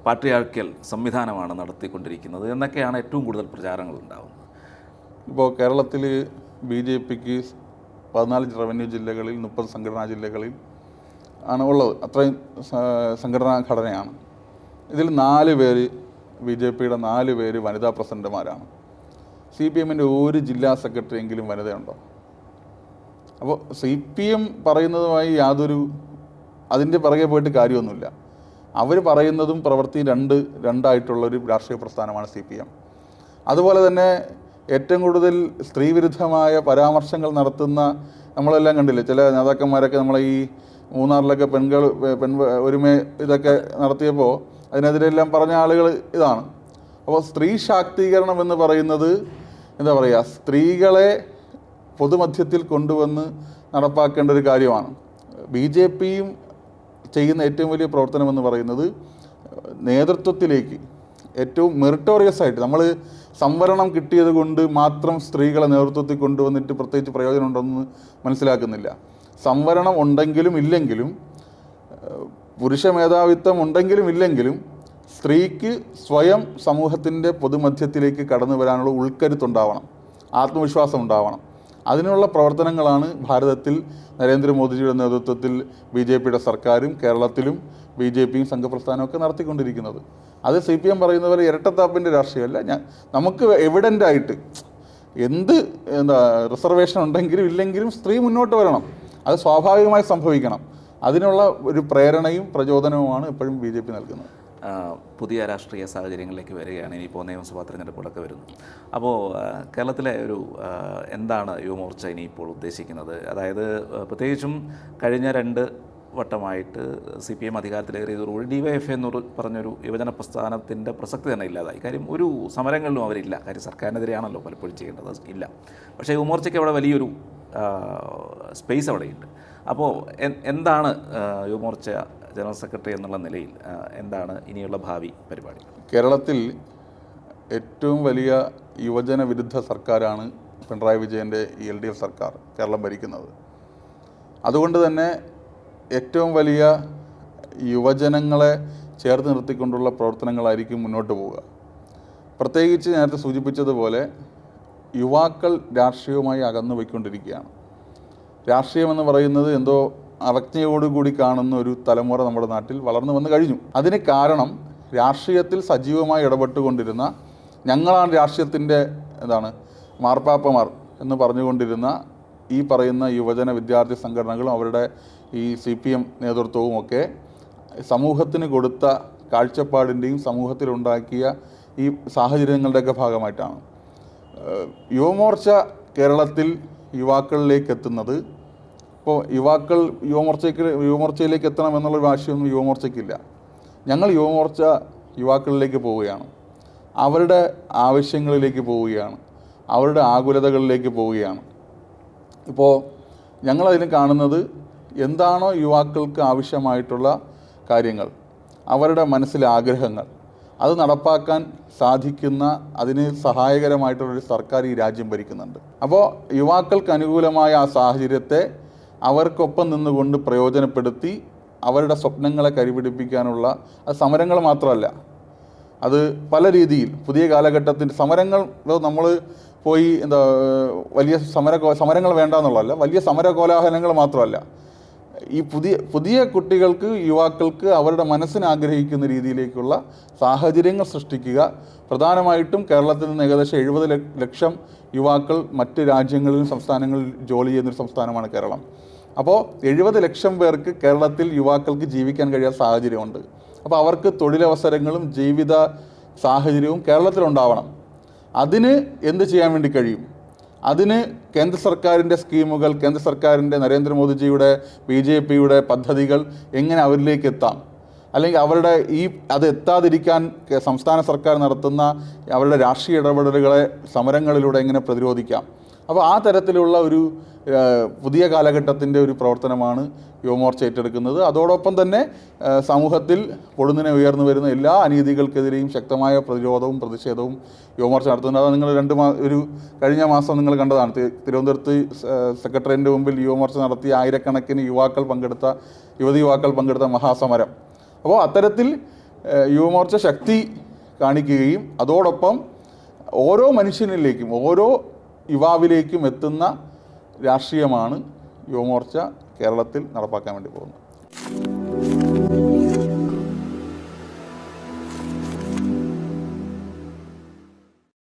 പാട്രിയാർക്കൽ സംവിധാനമാണ് നടത്തിക്കൊണ്ടിരിക്കുന്നത് എന്നൊക്കെയാണ് ഏറ്റവും കൂടുതൽ പ്രചാരങ്ങൾ ഉണ്ടാകുന്നത്. ഇപ്പോൾ കേരളത്തിൽ BJPക്ക് 14 റവന്യൂ ജില്ലകളിൽ 30 സംഘടനാ ജില്ലകളിൽ ആണ് ഉള്ളത്. അത്രയും സംഘടനാ ഘടനയാണ്. ഇതിൽ 4 പേര് BJPയുടെ 4 പേര് വനിതാ പ്രസിഡന്റുമാരാണ്. CPMൻ്റെ ഒരു ജില്ലാ സെക്രട്ടറി എങ്കിലും വനിതയുണ്ടോ? അപ്പോൾ CPM പറയുന്നതുമായി അതിൻ്റെ പിറകെ പോയിട്ട് കാര്യമൊന്നുമില്ല. അവർ പറയുന്നതും പ്രവൃത്തിയും രണ്ടായിട്ടുള്ളൊരു രാഷ്ട്രീയ പ്രസ്ഥാനമാണ് CPM. അതുപോലെ തന്നെ ഏറ്റവും കൂടുതൽ സ്ത്രീവിരുദ്ധമായ പരാമർശങ്ങൾ നടത്തുന്ന നമ്മളെല്ലാം കണ്ടില്ലേ, ചില നേതാക്കന്മാരൊക്കെ നമ്മളെ ഈ മൂന്നാറിലൊക്കെ പെൺ ഒരുമ ഇതൊക്കെ നടത്തിയപ്പോൾ അതിനെതിരെല്ലാം പറഞ്ഞ ആളുകൾ ഇതാണ്. അപ്പോൾ സ്ത്രീ ശാക്തീകരണം എന്ന് പറയുന്നത് സ്ത്രീകളെ പൊതുമധ്യത്തിൽ കൊണ്ടുവന്ന് നടപ്പാക്കേണ്ട ഒരു കാര്യമാണ്. BJPയും ചെയ്യുന്ന ഏറ്റവും വലിയ പ്രവർത്തനം എന്ന് പറയുന്നത് നേതൃത്വത്തിലേക്ക് ഏറ്റവും മെറിറ്റോറിയസ് ആയിട്ട്, നമ്മൾ സംവരണം കിട്ടിയത് കൊണ്ട് മാത്രം സ്ത്രീകളെ നേതൃത്വത്തിൽ കൊണ്ടുവന്നിട്ട് പ്രത്യേകിച്ച് പ്രയോജനം ഉണ്ടെന്ന് മനസ്സിലാക്കുന്നില്ല. സംവരണം ഉണ്ടെങ്കിലും ഇല്ലെങ്കിലും, പുരുഷ മേധാവിത്വം ഉണ്ടെങ്കിലും ഇല്ലെങ്കിലും, സ്ത്രീക്ക് സ്വയം സമൂഹത്തിൻ്റെ പൊതുമധ്യത്തിലേക്ക് കടന്നു വരാനുള്ള ഉൾക്കരുത്തുണ്ടാവണം, ആത്മവിശ്വാസം ഉണ്ടാവണം. അതിനുള്ള പ്രവർത്തനങ്ങളാണ് ഭാരതത്തിൽ നരേന്ദ്രമോദിജിയുടെ നേതൃത്വത്തിൽ BJPയുടെ സർക്കാരും കേരളത്തിലും BJPയും സംഘപ്രസ്ഥാനമൊക്കെ നടത്തിക്കൊണ്ടിരിക്കുന്നത്. അത് CPM പറയുന്ന പോലെ ഇരട്ടത്താപ്പിൻ്റെ രാഷ്ട്രീയമല്ല. നമുക്ക് എവിഡൻ്റായിട്ട് റിസർവേഷൻ ഉണ്ടെങ്കിലും ഇല്ലെങ്കിലും സ്ത്രീ മുന്നോട്ട് വരണം. അത് സ്വാഭാവികമായി സംഭവിക്കണം. അതിനുള്ള ഒരു പ്രേരണയും പ്രചോദനവുമാണ് എപ്പോഴും BJP നൽകുന്നത്. പുതിയ രാഷ്ട്രീയ സാഹചര്യങ്ങളിലേക്ക് വരികയാണ്. ഇനിയിപ്പോൾ നിയമസഭാ തെരഞ്ഞെടുപ്പുകളൊക്കെ വരുന്നു. അപ്പോൾ കേരളത്തിലെ ഒരു എന്താണ് യുവമോർച്ച ഇനിയിപ്പോൾ ഉദ്ദേശിക്കുന്നത്? അതായത് പ്രത്യേകിച്ചും കഴിഞ്ഞ 2 വട്ടമായിട്ട് CPM അധികാരത്തിലേറിയതോടുകൂടി DYFI എന്നൊരു പറഞ്ഞൊരു യുവജന പ്രസ്ഥാനത്തിൻ്റെ പ്രസക്തി തന്നെ ഇല്ലാതായി. കാര്യം ഒരു സമരങ്ങളിലും അവരില്ല. കാര്യം സർക്കാരിനെതിരെയാണല്ലോ പലപ്പോഴും ചെയ്യേണ്ടത്, ഇല്ല. പക്ഷേ യുവമോർച്ചയ്ക്ക് അവിടെ വലിയൊരു സ്പേസ് അവിടെയുണ്ട്. അപ്പോൾ എന്താണ് യുവമോർച്ച ജനറൽ സെക്രട്ടറി എന്നുള്ള നിലയിൽ എന്താണ് ഇനിയുള്ള ഭാവി പരിപാടി? കേരളത്തിൽ ഏറ്റവും വലിയ യുവജന വിരുദ്ധ സർക്കാരാണ് പിണറായി വിജയൻ്റെ ഈ LDF സർക്കാർ കേരളം ഭരിക്കുന്നത്. അതുകൊണ്ട് തന്നെ ഏറ്റവും വലിയ യുവജനങ്ങളെ ചേർത്ത് നിർത്തിക്കൊണ്ടുള്ള പ്രവർത്തനങ്ങളായിരിക്കും മുന്നോട്ട് പോവുക. പ്രത്യേകിച്ച് നേരത്തെ സൂചിപ്പിച്ചതുപോലെ യുവാക്കൾ രാഷ്ട്രീയവുമായി അകന്നു പോയിക്കൊണ്ടിരിക്കുകയാണ്. രാഷ്ട്രീയമെന്ന് പറയുന്നത് എന്തോ അവജ്ഞയോടുകൂടി കാണുന്ന ഒരു തലമുറ നമ്മുടെ നാട്ടിൽ വളർന്നു വന്നു കഴിഞ്ഞു. അതിന് കാരണം രാഷ്ട്രീയത്തിൽ സജീവമായി ഇടപെട്ടുകൊണ്ടിരുന്ന, ഞങ്ങളാണ് രാഷ്ട്രീയത്തിൻ്റെ മാർപ്പാപ്പമാർ എന്ന് പറഞ്ഞുകൊണ്ടിരുന്ന ഈ പറയുന്ന യുവജന വിദ്യാർത്ഥി സംഘടനകളും അവരുടെ ഈ CPM നേതൃത്വവും ഒക്കെ സമൂഹത്തിന് കൊടുത്ത കാഴ്ചപ്പാടിൻ്റെയും സമൂഹത്തിലുണ്ടാക്കിയ ഈ സാഹചര്യങ്ങളുടെയൊക്കെ ഭാഗമായിട്ടാണ് യുവമോർച്ച കേരളത്തിൽ യുവാക്കളിലേക്ക് എത്തുന്നത്. ഇപ്പോൾ യുവാക്കൾ യുവമോർച്ചയിലേക്ക് എത്തണം എന്നുള്ളൊരു വാശിയൊന്നും യുവമോർച്ചയ്ക്കില്ല. ഞങ്ങൾ യുവമോർച്ച യുവാക്കളിലേക്ക് പോവുകയാണ്, അവരുടെ ആവശ്യങ്ങളിലേക്ക് പോവുകയാണ്, അവരുടെ ആകുലതകളിലേക്ക് പോവുകയാണ്. ഇപ്പോൾ ഞങ്ങളതിന് കാണുന്നത് എന്താണോ യുവാക്കൾക്ക് ആവശ്യമായിട്ടുള്ള കാര്യങ്ങൾ, അവരുടെ മനസ്സിലെ ആഗ്രഹങ്ങൾ, അത് നടപ്പാക്കാൻ സാധിക്കുന്ന, അതിന് സഹായകരമായിട്ടുള്ളൊരു സർക്കാർ ഈ രാജ്യം ഭരിക്കുന്നുണ്ട്. അപ്പോൾ യുവാക്കൾക്ക് അനുകൂലമായ ആ സാഹചര്യത്തെ അവർക്കൊപ്പം നിന്നുകൊണ്ട് പ്രയോജനപ്പെടുത്തി അവരുടെ സ്വപ്നങ്ങളെ കൈപിടിപ്പിക്കാനുള്ള അത് സമരങ്ങൾ മാത്രമല്ല, അത് പല രീതിയിൽ പുതിയ കാലഘട്ടത്തിൻ്റെ സമരങ്ങൾ നമ്മൾ പോയി വലിയ സമരങ്ങൾ വേണ്ടെന്നുള്ളതല്ല, വലിയ സമര കോലാഹലങ്ങൾ മാത്രമല്ല, ഈ പുതിയ കുട്ടികൾക്ക്, യുവാക്കൾക്ക് അവരുടെ മനസ്സിന് ആഗ്രഹിക്കുന്ന രീതിയിലേക്കുള്ള സാഹചര്യങ്ങൾ സൃഷ്ടിക്കുക. പ്രധാനമായിട്ടും കേരളത്തിൽ നിന്ന് ഏകദേശം 70 ലക്ഷം യുവാക്കൾ മറ്റ് രാജ്യങ്ങളിലും സംസ്ഥാനങ്ങളിൽ ജോലി ചെയ്യുന്നൊരു സംസ്ഥാനമാണ് കേരളം. അപ്പോൾ 70 ലക്ഷം പേർക്ക് കേരളത്തിൽ യുവാക്കൾക്ക് ജീവിക്കാൻ കഴിയാത്ത സാഹചര്യമുണ്ട്. അപ്പോൾ അവർക്ക് തൊഴിലവസരങ്ങളും ജീവിത സാഹചര്യവും കേരളത്തിലുണ്ടാവണം. അതിന് എന്ത് ചെയ്യാൻ വേണ്ടി കഴിയും? അതിന് കേന്ദ്ര സർക്കാരിൻ്റെ സ്കീമുകൾ, കേന്ദ്ര സർക്കാരിൻ്റെ നരേന്ദ്രമോദിജിയുടെ BJPയുടെ പദ്ധതികൾ എങ്ങനെ അവരിലേക്ക് എത്താം, അല്ലെങ്കിൽ അവരുടെ അത് എത്താതിരിക്കാൻ സംസ്ഥാന സർക്കാർ നടത്തുന്ന അവരുടെ രാഷ്ട്രീയ ഇടപെടലുകളെ സമരങ്ങളിലൂടെ എങ്ങനെ പ്രതിരോധിക്കാം. അപ്പോൾ ആ തരത്തിലുള്ള ഒരു പുതിയ കാലഘട്ടത്തിൻ്റെ ഒരു പ്രവർത്തനമാണ് യുവമോർച്ച ഏറ്റെടുക്കുന്നത്. അതോടൊപ്പം തന്നെ സമൂഹത്തിൽ പൊടുന്നിനെ ഉയർന്നു വരുന്ന എല്ലാ അനീതികൾക്കെതിരെയും ശക്തമായ പ്രതിരോധവും പ്രതിഷേധവും യുവമോർച്ച നടത്തുന്നത്. അത് നിങ്ങൾ കഴിഞ്ഞ മാസം നിങ്ങൾ കണ്ടതാണ്. തിരുവനന്തപുരത്ത് സെക്രട്ടേറിയറ്റിൻ്റെ മുമ്പിൽ യുവമോർച്ച നടത്തിയ ആയിരക്കണക്കിന് യുവതി യുവാക്കൾ പങ്കെടുത്ത മഹാസമരം. അപ്പോൾ അത്തരത്തിൽ യുവമോർച്ച ശക്തി കാണിക്കുകയും അതോടൊപ്പം ഓരോ മനുഷ്യനിലേക്കും ഓരോ യുവാവിലേക്കും എത്തുന്ന രാഷ്ട്രീയമാണ് യുവമോർച്ച കേരളത്തിൽ നടപ്പാക്കാൻ വേണ്ടി പോകുന്നത്.